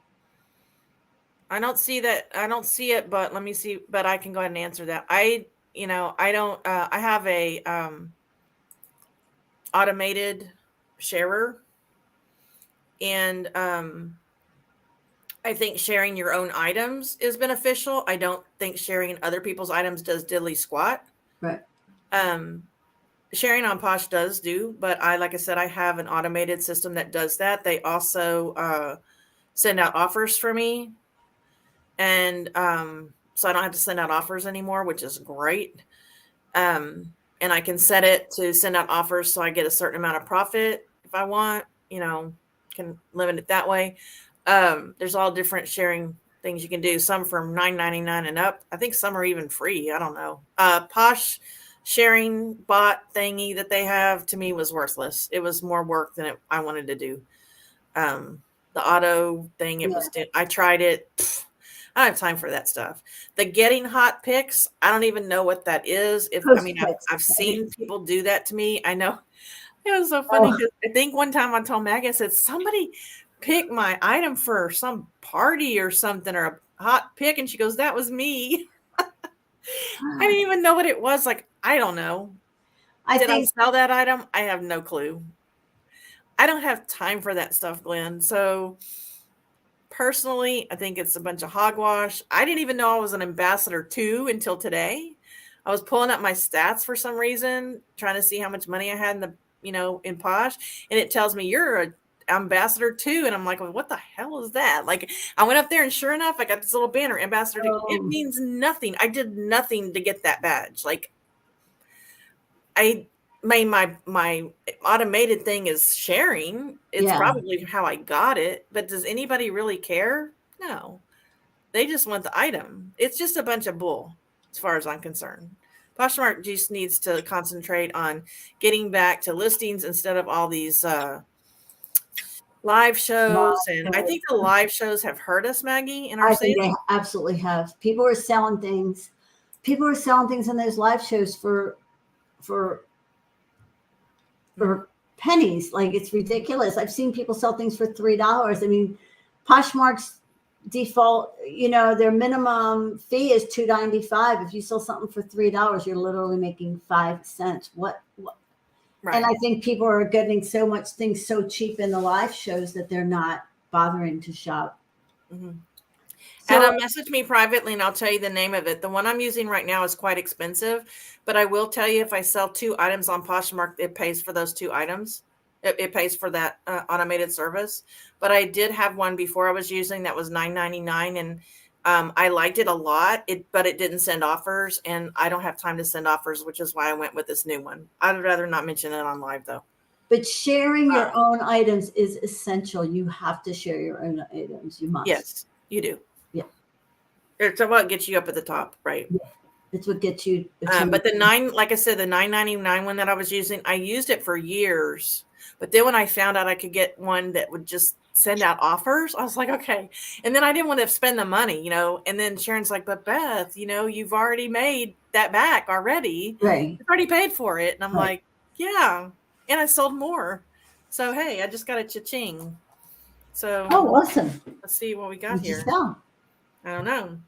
I don't see that. I don't see it, but let me see. But I can go ahead and answer that. I don't. I have a automated sharer, and I think sharing your own items is beneficial. I don't think sharing other people's items does diddly squat. Right. Sharing on Posh does do, but like I said, I have an automated system that does that. They also send out offers for me, and so I don't have to send out offers anymore, which is great. And I can set it to send out offers so I get a certain amount of profit if I want. Can limit it that way. There's all different sharing things you can do. Some from $9.99 and up. I think some are even free. I don't know. Posh sharing bot thingy that they have, to me, was worthless. It was more work than I wanted to do. The auto thing, I tried it. I don't have time for that stuff. The getting hot picks, I don't even know what that is. I've seen people do that to me. I know. It was so funny because I think one time I told Maggie, I said, somebody picked my item for some party or something, or a hot pick. And she goes, that was me. I didn't even know what it was. Like, I don't know. Did I sell that item? I have no clue. I don't have time for that stuff, Glenn. So personally, I think it's a bunch of hogwash. I didn't even know I was an ambassador 2 until today. I was pulling up my stats for some reason, trying to see how much money I had in Posh, and it tells me you're a ambassador 2, and I'm like, well, what the hell is that? Like, I went up there, and sure enough, I got this little banner, ambassador 2. It means nothing. I did nothing to get that badge. Like, my automated thing is sharing. It's probably how I got it, but does anybody really care? No. They just want the item. It's just a bunch of bull, as far as I'm concerned. Poshmark just needs to concentrate on getting back to listings instead of all these live shows. And I think the live shows have hurt us, Maggie, in our sales. I think they absolutely have. People are selling things. People are selling things in those live shows for pennies. Like, it's ridiculous. I've seen people sell things for $3. I mean, Poshmark's default, their minimum fee is $2.95. If you sell something for $3, you're literally making 5 cents. What? Right. And I think people are getting so much things so cheap in the live shows that they're not bothering to shop. Mm-hmm. So, message me privately and I'll tell you the name of it. The one I'm using right now is quite expensive, but I will tell you if I sell 2 items on Poshmark, it pays for those 2 items. It pays for that automated service. But I did have one before I was using that was $9.99, and I liked it a lot. But it didn't send offers, and I don't have time to send offers, which is why I went with this new one. I'd rather not mention it on live though. but sharing your own items is essential. You have to share your own items. You must. Yes, you do. Yeah. It's what gets you up at the top, right? Yeah. It's what gets you. But like I said, the $9.99 one that I was using, I used it for years. But then when I found out I could get one that would just send out offers, I was like, okay. And then I didn't want to spend the money, you know. And then Sharon's like, but Beth, you know, you've already made that back already. Right. You've already paid for it. And I'm Right. like, yeah. And I sold more. So, hey, I just got a cha-ching. So, Oh, awesome. let's see what we got here. Sell? I don't know.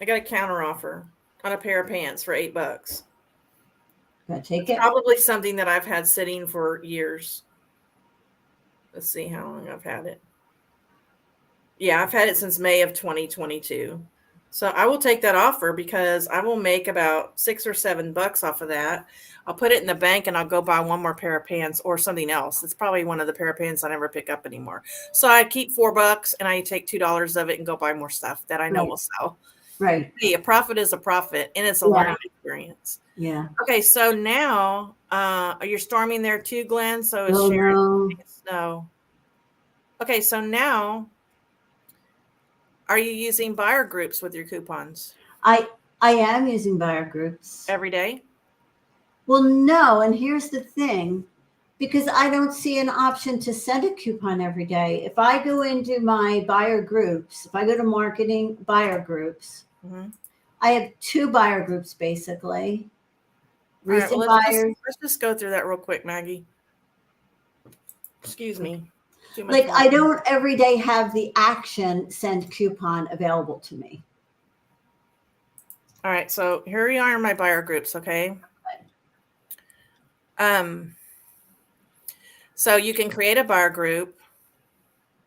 I got a counter offer on a pair of pants for $8. Gotta take it. Probably something that I've had sitting for years. Let's see how long I've had it. Yeah, I've had it since May of 2022. So I will take that offer because I will make about $6 or $7 off of that. I'll put it in the bank and I'll go buy one more pair of pants or something else. It's probably one of the pair of pants I never pick up anymore. So I keep $4 and I take $2 of it and go buy more stuff that I know will sell. Right. Hey, a profit is a profit, and it's a learning experience. Yeah. Okay, so now you're storming there too, Glenn. So is Sharon. No. Okay, so now are you using buyer groups with your coupons? I am using buyer groups every day. Well, no, and here's the thing, because I don't see an option to send a coupon every day. If I go into my buyer groups, if I go to marketing buyer groups, I have 2 buyer groups basically. Recent buyers. Let's just go through that real quick, Maggie. Excuse me. Like I don't every day have the action send coupon available to me. All right, so here we are in my buyer groups, okay? So you can create a buyer group,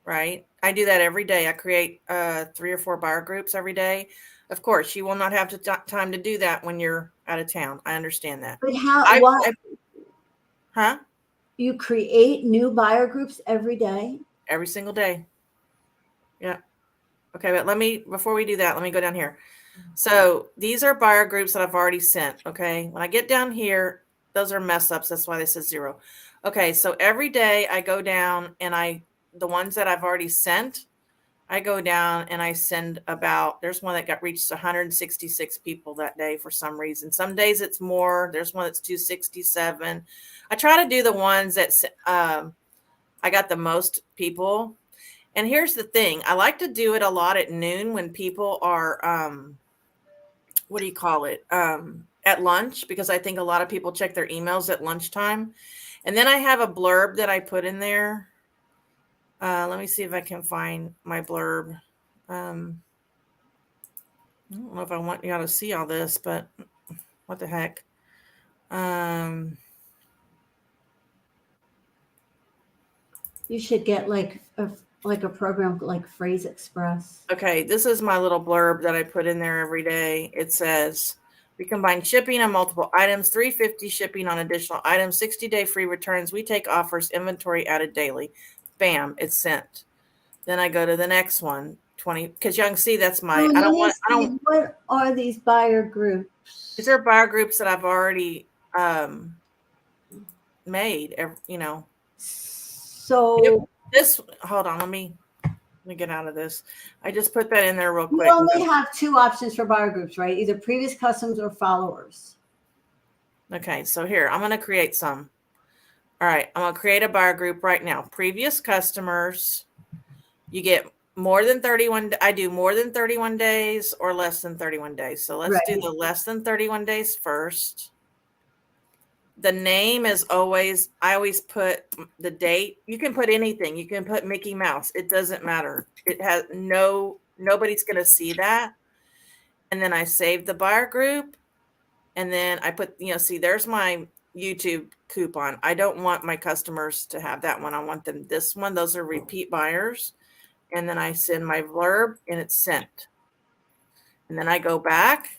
right? I do that every day. I create 3 or 4 buyer groups every day. Of course, you will not have time to do that when you're out of town. I understand that. But how? You create new buyer groups every day? Every single day. Yeah. Okay, but before we do that, let me go down here. So these are buyer groups that I've already sent, okay? When I get down here, those are mess ups. That's why they said 0. Okay, so every day I go down and the ones that I've already sent, I go down and I send there's one that reached 166 people that day for some reason. Some days it's more. There's one that's 267. I try to do the ones that I got the most people. And here's the thing. I like to do it a lot at noon when people are, what do you call it? At lunch, because I think a lot of people check their emails at lunchtime. And then I have a blurb that I put in there. Let me see if I can find my blurb. I don't know if I want you all to see all this, but what the heck? You should get like a program like Phrase Express. Okay, this is my little blurb that I put in there every day. It says, we combine shipping on multiple items, $3.50 shipping on additional items, 60-day free returns. We take offers, inventory added daily. Bam, it's sent. Then I go to the next one, 20, because you can see that's my, what are these buyer groups? These are buyer groups that I've already made, you know. So hold on, let me get out of this. I just put that in there real quick. You only have 2 options for buyer groups, right? Either previous customers or followers. Okay, so here, I'm going to create some. All right, I'm going to create a buyer group right now. Previous customers, you get more than 31. I do more than 31 days or less than 31 days. So let's do the less than 31 days first. The name is I always put the date. You can put anything. You can put Mickey Mouse. It doesn't matter. It has nobody's going to see that. And then I save the buyer group. And then I put, see, there's my YouTube coupon. I don't want my customers to have that one. I want them this one. Those are repeat buyers. and then I send my blurb and it's sent. And then I go back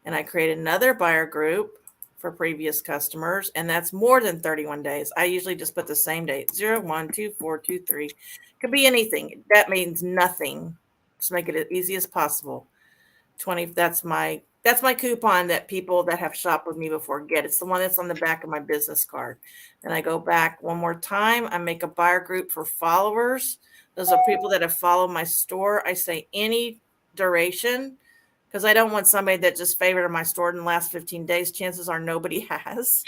and I create another buyer group for previous customers, and that's more than 31 days. I usually just put the same date, 0, 1, 2, 4, 2, 3. Could be anything. That means nothing. Just make it as easy as possible. 20, that's my coupon that people that have shopped with me before get. It's the one that's on the back of my business card. And I go back one more time. I make a buyer group for followers. Those are people that have followed my store. I say any duration, because I don't want somebody that just favored my store in the last 15 days. Chances are nobody has.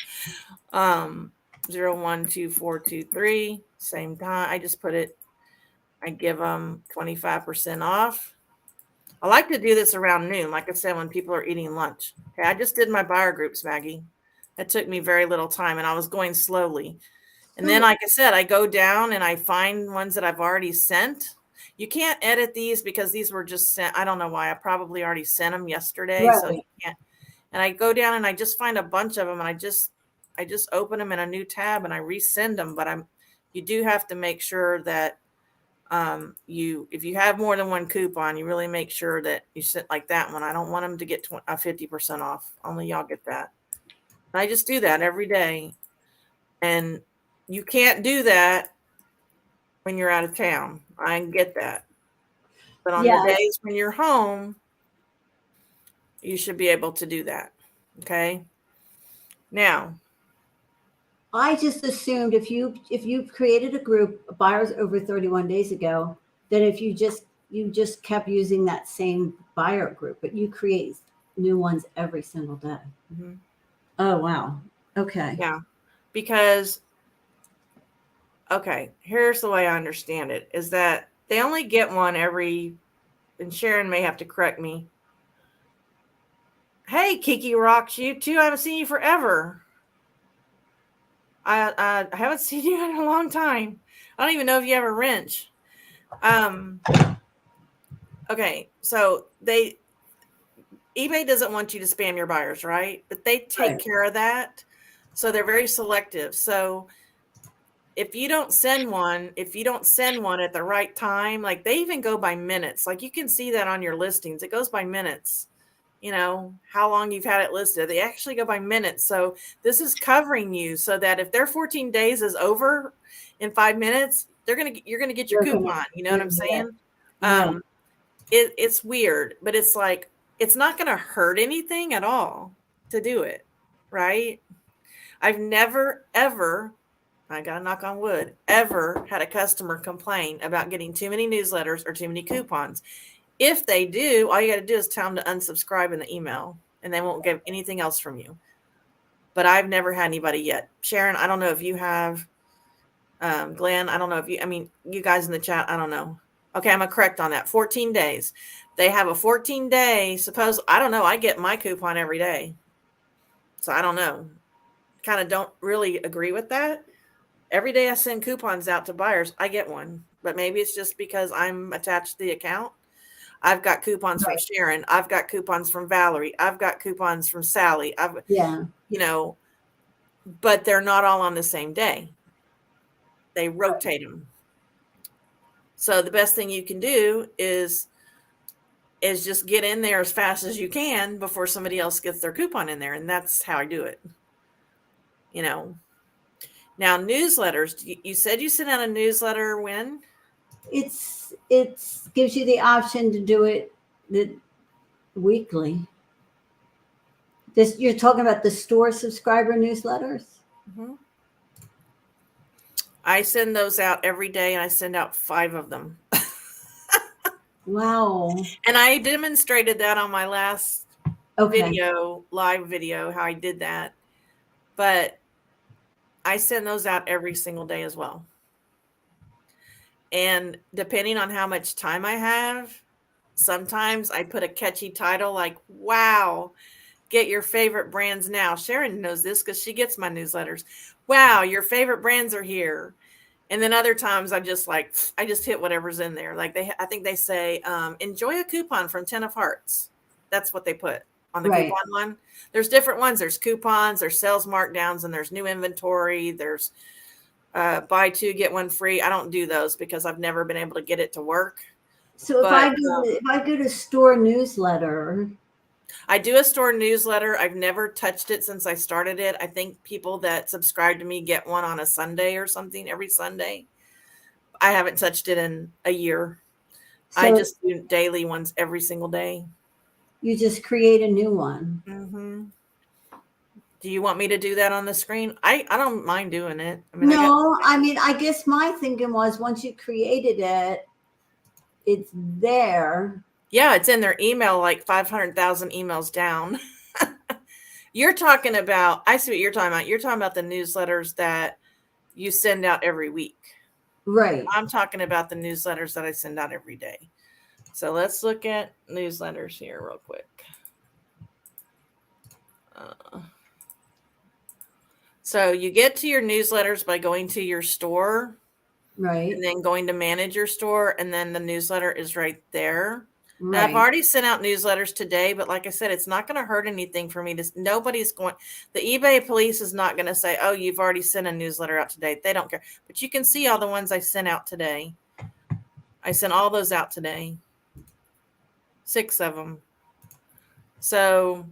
0, 1, 2, 4, 2, 3, same time. I just put it, I give them 25% off. I like to do this around noon, like I said, when people are eating lunch. Okay, I just did my buyer groups, Maggie. That took me very little time, and I was going slowly. And then, like I said, I go down and I find ones that I've already sent. You can't edit these because these were just sent. I don't know why. I probably already sent them yesterday, so you can't. And I go down and I just find a bunch of them, and I just open them in a new tab and I resend them. But you do have to make sure that if you have more than one coupon, you really make sure that you sit like that one. I don't want them to get 50% off. Only y'all get that. And I just do that every day. And you can't do that when you're out of town. I get that. But on the days when you're home, you should be able to do that. Okay. Now, I just assumed if you've created a group of buyers over 31 days ago, that if you just kept using that same buyer group, but you create new ones every single day. Mm-hmm. Oh, wow. Okay. Yeah. Because, okay, here's the way I understand it, is that they only get one every, and Sharon may have to correct me. Hey, Kiki Rocks, you too. I haven't seen you forever. I haven't seen you in a long time. I don't even know if you have a wrench. Okay, so eBay doesn't want you to spam your buyers, right? But they take care of that. So they're very selective. So if you don't send one at the right time, like they even go by minutes. Like you can see that on your listings. It goes by minutes. You know, how long you've had it listed. They actually go by minutes. So this is covering you so that if their 14 days is over in 5 minutes, you're going to get your coupon. You know what I'm saying? Yeah. It's weird, but it's like, it's not going to hurt anything at all to do it. Right. I've never, ever, I got to knock on wood, ever had a customer complain about getting too many newsletters or too many coupons. If they do, all you got to do is tell them to unsubscribe in the email, and they won't get anything else from you. But I've never had anybody yet. Sharon, I don't know if you have. Glenn, I don't know if you guys in the chat, I don't know. Okay, I'm correct on that. 14 days. They have a 14-day, I don't know, I get my coupon every day. So I don't know. Kind of don't really agree with that. Every day I send coupons out to buyers, I get one. But maybe it's just because I'm attached to the account. I've got coupons from Sharon. I've got coupons from Valerie. I've got coupons from Sally. But they're not all on the same day. They rotate them. So the best thing you can do is just get in there as fast as you can before somebody else gets their coupon in there. And that's how I do it. Now newsletters, you said you sent out a newsletter when? It gives you the option to do it weekly. You're talking about the store subscriber newsletters? Mm-hmm. I send those out every day, and I send out 5 of them. Wow. And I demonstrated that on my last live video, how I did that. But I send those out every single day as well. And depending on how much time I have, sometimes I put a catchy title like, wow, get your favorite brands now. Sharon knows this because she gets my newsletters. Wow, your favorite brands are here. And then other times I just hit whatever's in there. Like I think they say, enjoy a coupon from 10 of Hearts. That's what they put on the coupon one. There's different ones. There's coupons, there's sales markdowns, and there's new inventory. There's buy two, get one free. I don't do those because I've never been able to get it to work. So if But I go to store newsletter, I do a store newsletter. I've never touched it since I started it. I think people that subscribe to me get one on a Sunday or something every Sunday. I haven't touched it in a year. I so just do daily ones every single day. you just create a new one. Mm-hmm. Do you want me to do that on the screen? I don't mind doing it. I mean, No, I mean, I guess my thinking was once you created it, it's there. yeah, it's in their email, like 500,000 emails down. You're talking about, I see what you're talking about. You're talking about the newsletters that you send out every week. Right. I'm talking about the newsletters that I send out every day. So let's look at newsletters here real quick. So you get to your newsletters by going to your store, Right. and then going to manage your store, and then the newsletter is right there. Now, I've Right. already sent out newsletters today, but like I said, it's not going to hurt anything for me to, nobody's going, the eBay police is not going to say, oh, you've already sent a newsletter out today. They don't care. But you can see all the ones I sent out today. I sent all those out today. 6 of them. So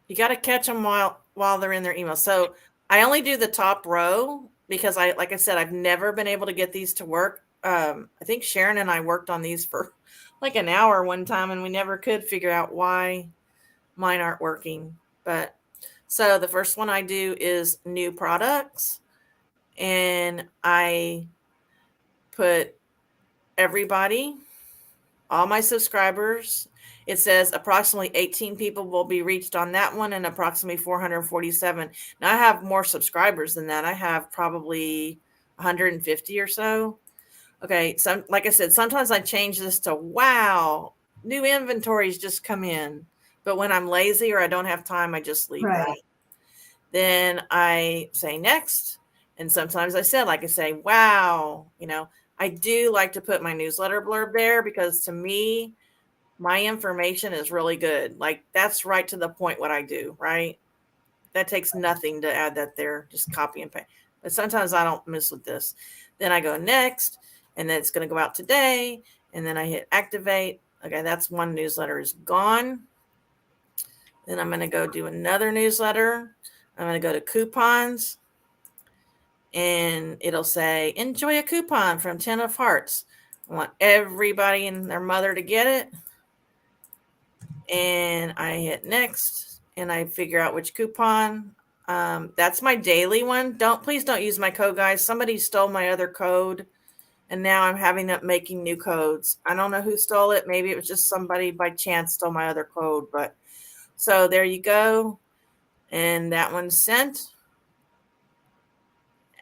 you got to catch them while they're in their email. So I only do the top row because like I said, I've never been able to get these to work. I think Sharon and I worked on these for like an hour one time, and we never could figure out why mine aren't working. But so the first one I do is new products, and I put everybody, all my subscribers. It says approximately 18 people will be reached on that one, and approximately 447. Now I have more subscribers than that. I have probably 150 or so. Okay, so like I said, sometimes I change this to, wow, new inventories just come in. But when I'm lazy or I don't have time, I just leave that. Then I say next. And sometimes I say, wow, I do like to put my newsletter blurb there because to me, my information is really good. Like that's right to the point what I do, right? That takes nothing to add that there, just copy and paste. But sometimes I don't mess with this. Then I go next, and then it's going to go out today, and then I hit activate. Okay, that's one newsletter is gone. Then I'm going to go do another newsletter. I'm going to go to coupons, and it'll say, enjoy a coupon from 10 of Hearts. I want everybody and their mother to get it. And I hit next, and I figure out which coupon. That's my daily one. Please don't use my code, guys. Somebody stole my other code, and now I'm having up making new codes. I don't know who stole it. Maybe it was just somebody by chance stole my other code. But so there you go. And that one's sent.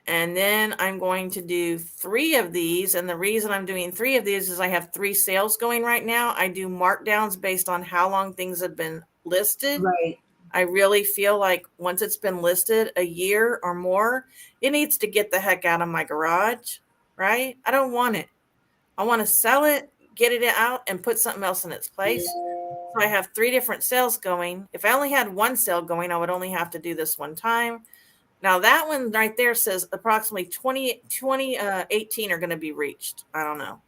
And then I'm going to do 3 of these. And the reason I'm doing 3 of these is I have 3 sales going right now. I do markdowns based on how long things have been listed. Right. I really feel like once it's been listed a year or more, it needs to get the heck out of my garage, right? I don't want it. I want to sell it, get it out, and put something else in its place. So I have 3 different sales going. If I only had 1 sale going, I would only have to do this one time. Now that one right there says approximately 18 are going to be reached. I don't know.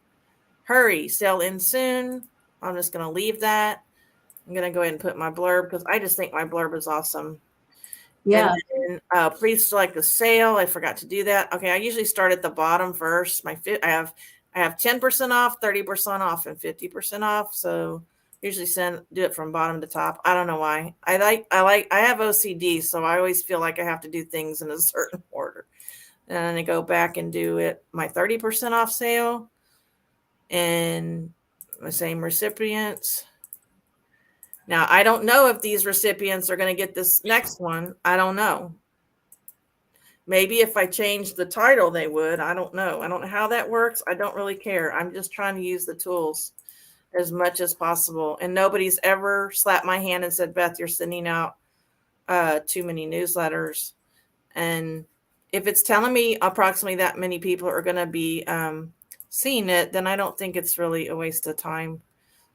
Hurry, sell in soon. I'm just going to leave that. I'm going to go ahead and put my blurb because I just think my blurb is awesome. Yeah. And then, please select the sale. I forgot to do that. Okay, I usually start at the bottom first. I have 10% off, 30% off, and 50% off. So usually do it from bottom to top. I don't know why. I have OCD, so I always feel like I have to do things in a certain order. And then I go back and do it my 30% off sale and the same recipients. Now, I don't know if these recipients are going to get this next one. I don't know. Maybe if I change the title, they would. I don't know. I don't know how that works. I don't really care. I'm just trying to use the tools as much as possible. And nobody's ever slapped my hand and said, Beth, you're sending out too many newsletters. And if it's telling me approximately that many people are going to be seeing it, then I don't think it's really a waste of time.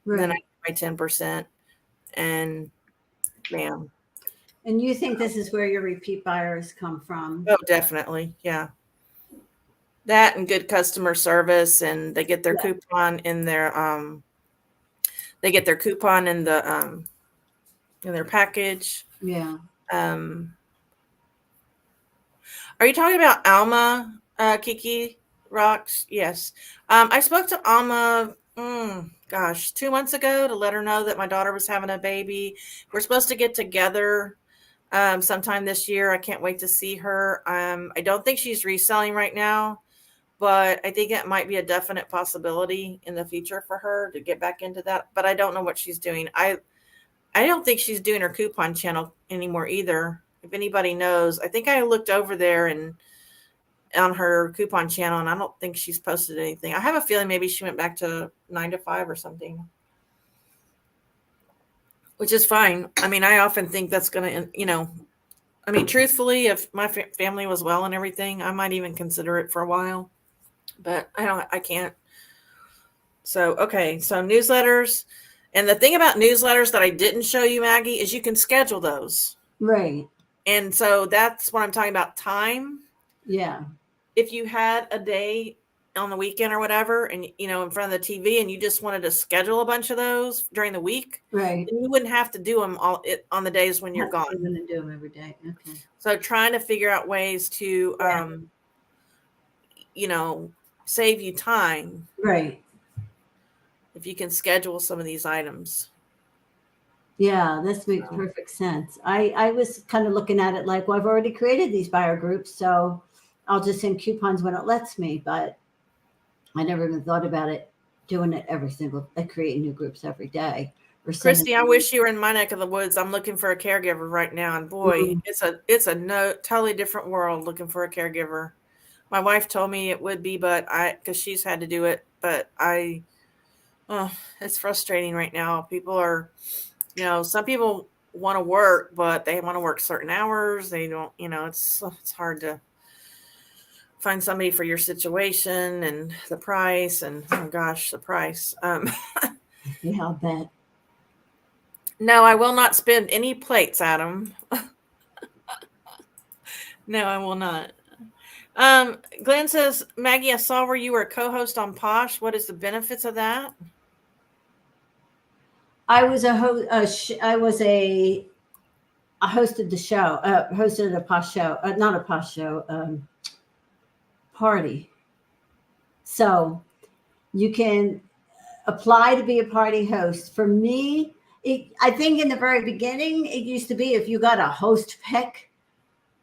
Right. Then I get my 10%. And bam. And you think this is where your repeat buyers come from? Oh, definitely. Yeah. That and good customer service, and they get their Yeah. coupon in their they get their coupon in their package. Yeah. Um, are you talking about Alma, Kiki Rocks? Yes. I spoke to Alma, gosh, 2 months ago to let her know that my daughter was having a baby. We're supposed to get together sometime this year. I can't wait to see her. I don't think she's reselling right now, but I think it might be a definite possibility in the future for her to get back into that. But I don't know what she's doing. I don't think she's doing her coupon channel anymore either. If anybody knows, I think I looked over there and on her coupon channel, and I don't think she's posted anything. I have a feeling maybe she went back to 9 to 5 or something, which is fine. I mean, I often think that's going to, I mean, truthfully, if my family was well and everything, I might even consider it for a while, but I can't. So, okay. So newsletters. And the thing about newsletters that I didn't show you, Maggie, is you can schedule those. Right. And so that's what I'm talking about, time. Yeah. If you had a day on the weekend or whatever, and in front of the TV, and you just wanted to schedule a bunch of those during the week, Right. then you wouldn't have to do them all on the days when you're gone. I'm going to do them every day. Okay. So trying to figure out ways to, save you time. Right. If you can schedule some of these items. Yeah, this makes perfect sense. I was kind of looking at it like, well, I've already created these buyer groups, so I'll just send coupons when it lets me. But I never even thought about it, doing it creating new groups every day. Christy, I wish you were in my neck of the woods. I'm looking for a caregiver right now, and boy, it's a totally different world looking for a caregiver. My wife told me it would be, because she's had to do it, but it's frustrating right now. People are, some people want to work, but they want to work certain hours. They don't, it's hard to find somebody for your situation and the price, and oh gosh, the price. Yeah, I'll bet. No, I will not spend any plates, Adam. No, I will not. Glenn says, Maggie, I saw where you were a co-host on Posh. What is the benefits of that? I was a host. I hosted the show. Hosted a Posh show, not a Posh show, party. So you can apply to be a party host. For me, I think in the very beginning, it used to be if you got a host pick,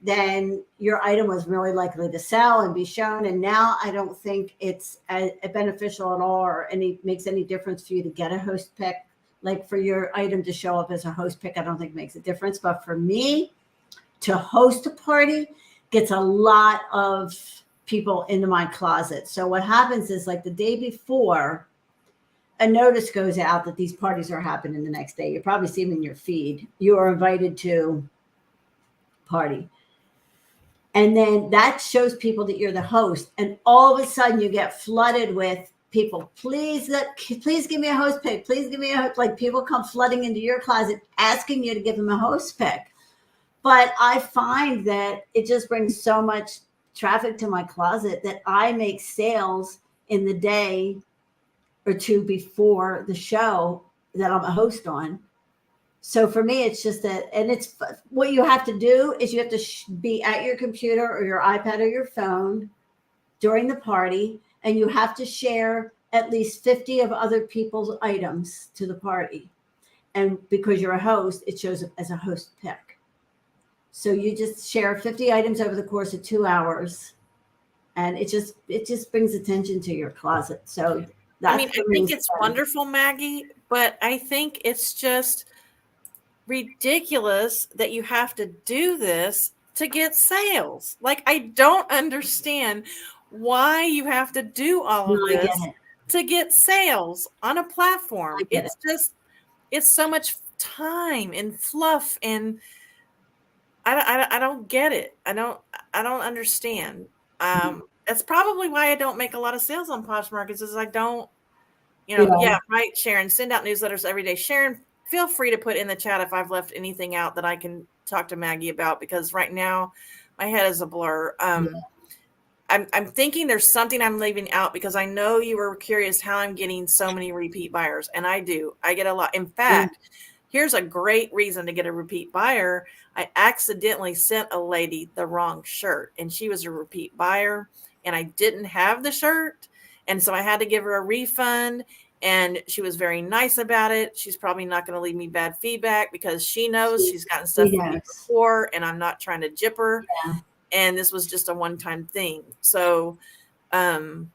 then your item was really likely to sell and be shown. And now I don't think it's beneficial at all or makes any difference for you to get a host pick. Like for your item to show up as a host pick, I don't think makes a difference. But for me, to host a party gets a lot of people into my closet. So what happens is like the day before, a notice goes out that these parties are happening the next day. You probably see them in your feed. You are invited to party. And then that shows people that you're the host. And all of a sudden you get flooded with people, please give me a host pick. Please give me a host. Like people come flooding into your closet asking you to give them a host pick. But I find that it just brings so much traffic to my closet that I make sales in the day or two before the show that I'm a host on. So for me, it's just that, and it's what you have to do is you have to be at your computer or your iPad or your phone during the party, and you have to share at least 50 of other people's items to the party. And because you're a host, it shows up as a host pick. So you just share 50 items over the course of 2 hours, and it just brings attention to your closet. So I think it's wonderful, Maggie, but I think it's just ridiculous that you have to do this to get sales. Like, I don't understand why you have to do all of this to get sales on a platform. It's so much time and fluff, and I don't get it. I don't understand. That's probably why I don't make a lot of sales on Poshmark is I don't, right, Sharon, send out newsletters every day. Sharon, feel free to put in the chat if I've left anything out that I can talk to Maggie about, because right now my head is a blur. I'm thinking there's something I'm leaving out, because I know you were curious how I'm getting so many repeat buyers, and I do. I get a lot. In fact, here's a great reason to get a repeat buyer. I accidentally sent a lady the wrong shirt, and she was a repeat buyer, and I didn't have the shirt, and so I had to give her a refund, and she was very nice about it. She's probably not going to leave me bad feedback, because she knows she's gotten stuff from me before, and I'm not trying to jip her. Yeah. And this was just a one-time thing. So you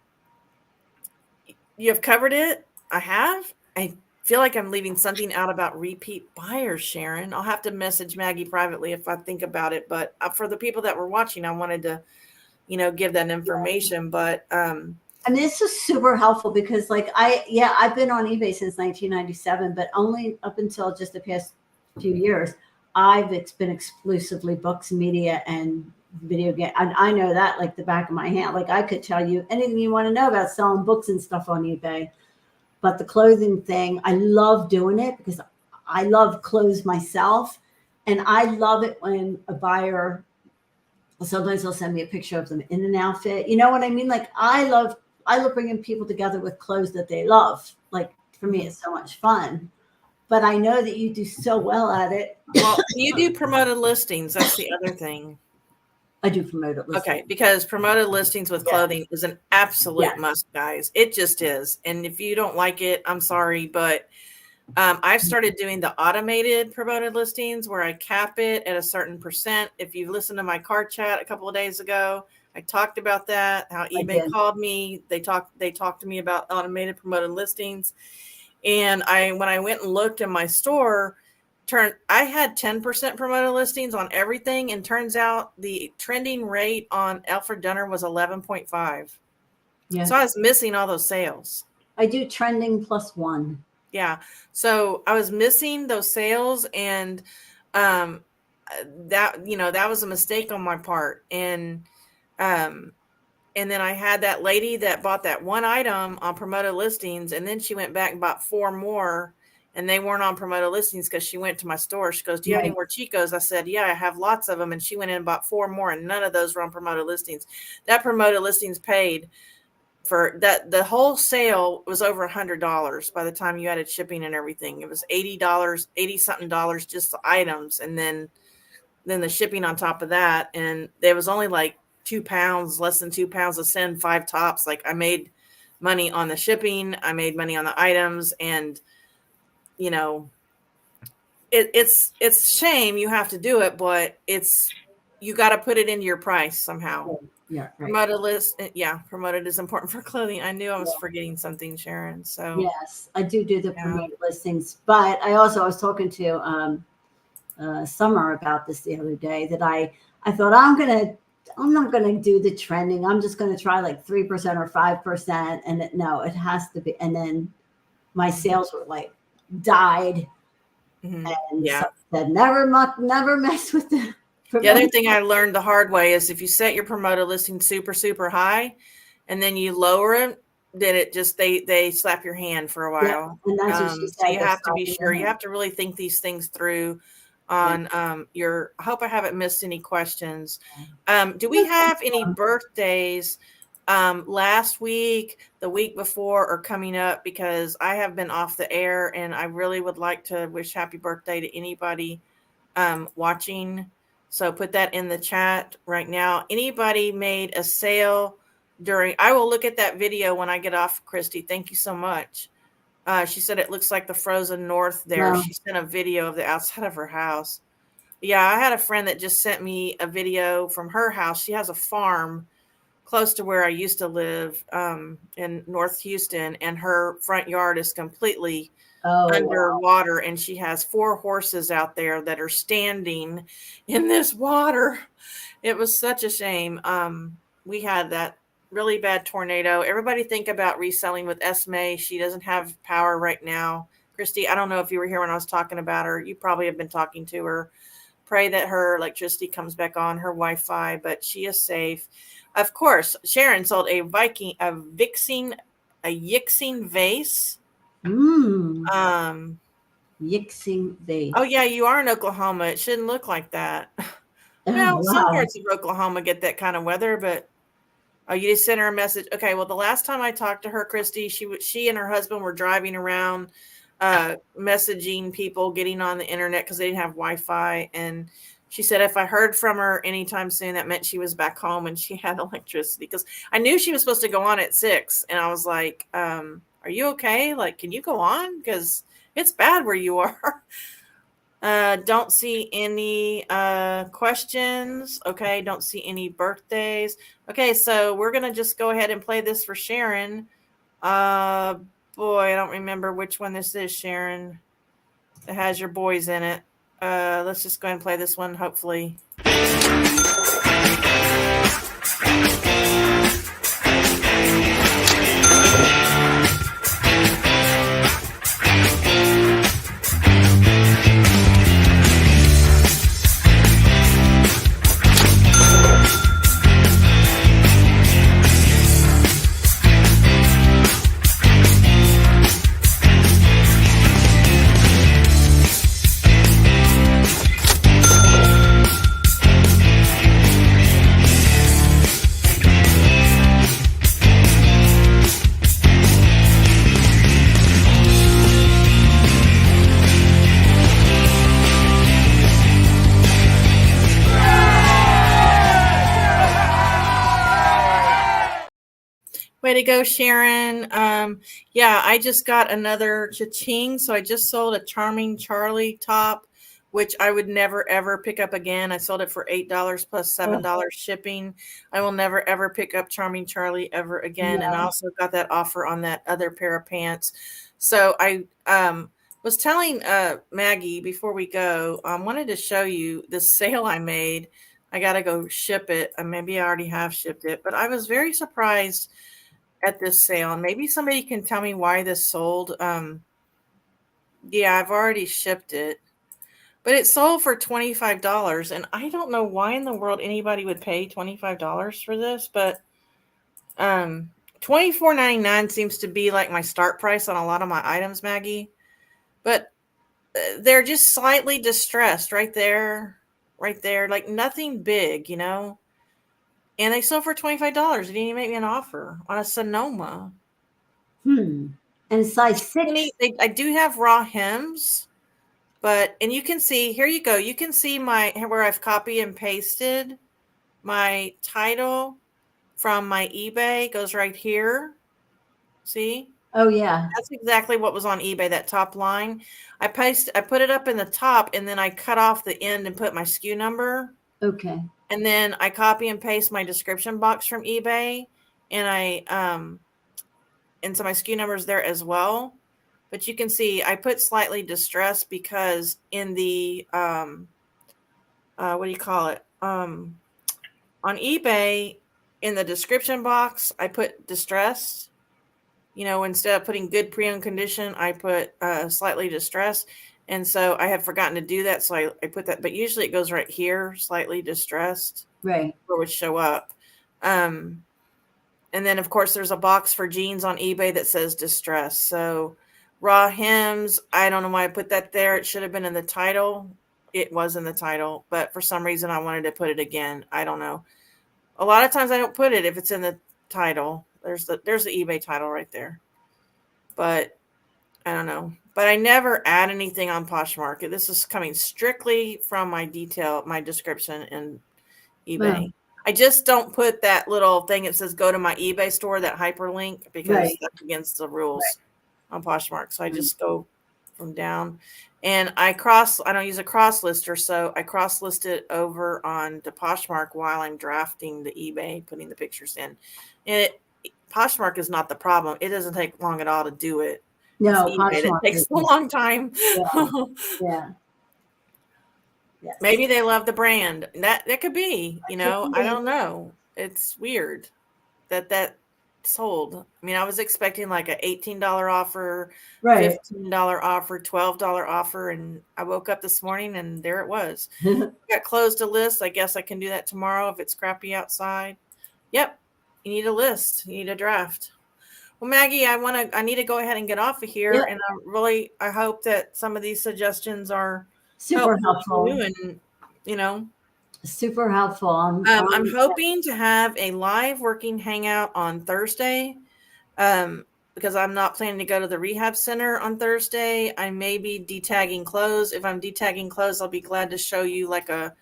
have covered it. I have. I feel like I'm leaving something out about repeat buyers, Sharon. I'll have to message Maggie privately if I think about it. But for the people that were watching, I wanted to, give that information. But I mean, this is super helpful, because like I've been on eBay since 1997, but only up until just the past few years, it's been exclusively books, media, and video game. And I know that like the back of my hand. Like I could tell you anything you want to know about selling books and stuff on eBay. But the clothing thing, I love doing it because I love clothes myself. And I love it when a buyer, sometimes they'll send me a picture of them in an outfit. You know what I mean? Like I love bringing people together with clothes that they love. Like for me, it's so much fun. But I know that you do so well at it. Well, you do promoted listings. That's the other thing. I do promoted listings. Okay, because promoted listings with clothing is an absolute must, guys. It just is. And if you don't like it, I'm sorry, but I've started doing the automated promoted listings where I cap it at a certain percent. If you listened to my car chat a couple of days ago, I talked about that, how eBay called me. They talked to me about automated promoted listings. And when I went and looked in my store, I had 10% promoted listings on everything, and turns out the trending rate on Alfred Dunner was 11.5. Yeah. So I was missing all those sales. I do trending +1. Yeah. So I was missing those sales, and that was a mistake on my part. And then I had that lady that bought that one item on promoted listings, and then she went back and bought 4 more, and they weren't on promoted listings because she went to my store. She goes, "Do you have any more Chicos?" I said, "Yeah, I have lots of them." And she went in and bought 4 more, and none of those were on promoted listings. That promoted listings paid for that. The whole sale was over $100 by the time you added shipping and everything. It was $80, 80 something dollars, just the items, and then the shipping on top of that. And there was only like 2 pounds, less than 2 pounds to send 5 tops. Like I made money on the shipping, I made money on the items, and it's a shame you have to do it, but you got to put it into your price somehow. Yeah, right. Promoted is important for clothing. I knew I was forgetting something, Sharon. So yes, I do the promoted listings, but I was talking to Summer about this the other day, that I thought I'm not going to do the trending. I'm just going to try like 3% or 5%. And it has to be. And then my sales were like died. Mm-hmm. And said, never mess with the other thing I learned the hard way is if you set your promoted listing super, super high and then you lower it, then it just, they slap your hand for a while. Yeah, and that's what she said. So you have to be sure. You have to really think these things through on I hope I haven't missed any questions. Do we have any birthdays last week, the week before, or coming up? Because I have been off the air, and I really would like to wish happy birthday to anybody watching. So put that in the chat right now. Anybody made a sale I will look at that video when I get off, Christy. Thank you so much. She said it looks like the frozen north there. Wow. She sent a video of the outside of her house. Yeah, I had a friend that just sent me a video from her house. She has a farm close to where I used to live in North Houston, and her front yard is completely underwater. Wow. And she has 4 horses out there that are standing in this water. It was such a shame. We had that really bad tornado. Everybody think about reselling with Esme. She doesn't have power right now. Christy, I don't know if you were here when I was talking about her. You probably have been talking to her. Pray that her electricity comes back on, her Wi-Fi, but she is safe. Of course, Sharon sold a Yixing vase. Yixing vase. Oh yeah, you are in Oklahoma. It shouldn't look like that. Well, some parts of Oklahoma get that kind of weather, but Oh, you just sent her a message. Okay. Well, the last time I talked to her, Christy, she and her husband were driving around, messaging people, getting on the internet because they didn't have Wi-Fi. And she said if I heard from her anytime soon, that meant she was back home and she had electricity. Because I knew she was supposed to go on at 6, and I was like, "Are you okay? Like, can you go on? Because it's bad where you are." Don't see any questions. Okay, don't see any birthdays. Okay, so we're gonna just go ahead and play this for Sharon. Uh Boy, I don't remember which one this is, Sharon. It has your boys in it. Let's just go ahead and play this one, hopefully. Way to go, Sharon. Yeah, I just got another cha-ching. So I just sold a Charming Charlie top, which I would never ever pick up again. I sold it for $8 plus $7 shipping. I will never ever pick up Charming Charlie ever again. And I also got that offer on that other pair of pants. So I was telling Maggie before we go, I wanted to show you this sale I made. I got to go ship it. Maybe I already have shipped it, but I was very surprised at this sale. And maybe somebody can tell me why this sold. Yeah, I've already shipped it, but it sold for $25. And I don't know why in the world anybody would pay $25 for this, but $24.99 seems to be like my start price on a lot of my items, Maggie. But they're just slightly distressed right there, like nothing big, And they sold for $25. They didn't even make me an offer on a Sonoma. And size 6. I do have raw hems, and you can see, here you go. You can see where I've copy and pasted my title from my eBay goes right here. See? Oh yeah. That's exactly what was on eBay, that top line. I put it up in the top, and then I cut off the end and put my SKU number. Okay. And then I copy and paste my description box from eBay, and so my SKU number is there as well. But you can see I put slightly distressed because in the what do you call it? On eBay, in the description box, I put distressed. Instead of putting good pre-owned condition, I put slightly distressed. And so I had forgotten to do that. So I put that, but usually it goes right here, slightly distressed. Right. Where it would show up. And then, of course, there's a box for jeans on eBay that says distress. So raw hems, I don't know why I put that there. It should have been in the title. It was in the title, but for some reason I wanted to put it again. I don't know. A lot of times I don't put it if it's in the title. There's the eBay title right there. But I don't know. But I never add anything on Poshmark. This is coming strictly from my description in eBay. Wow. I just don't put that little thing that says go to my eBay store, that hyperlink, because that's against the rules on Poshmark. So I just go from down, and I don't use a cross lister. So I cross list it over on the Poshmark while I'm drafting the eBay, putting the pictures in. And Poshmark is not the problem. It doesn't take long at all to do it. No, Poshmark takes a long time. Yeah. Yes. Maybe they love the brand. That could be, I don't know. It's weird that sold. I mean, I was expecting like an $18 offer, $15 offer, $12 offer, and I woke up this morning and there it was. Got closed a list. I guess I can do that tomorrow if it's crappy outside. Yep. You need a list. You need a draft. Well, Maggie, I need to go ahead and get off of here. And I hope that some of these suggestions are super helpful. And, Super helpful. I'm hoping to have a live working hangout on Thursday. Because I'm not planning to go to the rehab center on Thursday. I may be detagging clothes. If I'm detagging clothes, I'll be glad to show you like a,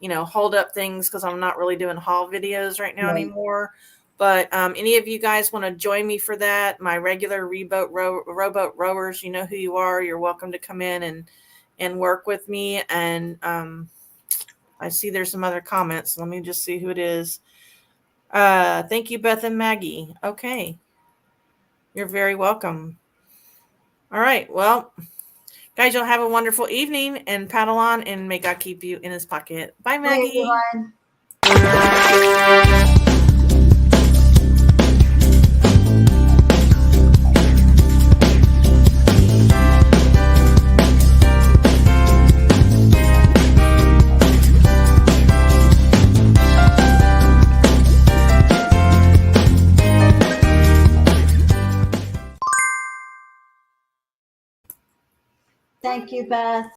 hold up things, because I'm not really doing haul videos right now anymore. But any of you guys want to join me for that, my regular rowboat rowers, you know who you are. You're welcome to come in and work with me. And I see there's some other comments. Let me just see who it is. Thank you, Beth and Maggie. Okay. You're very welcome. All right. Well, guys, you'll have a wonderful evening, and paddle on, and may God keep you in his pocket. Bye, Maggie. Bye, everyone. Thank you, Beth.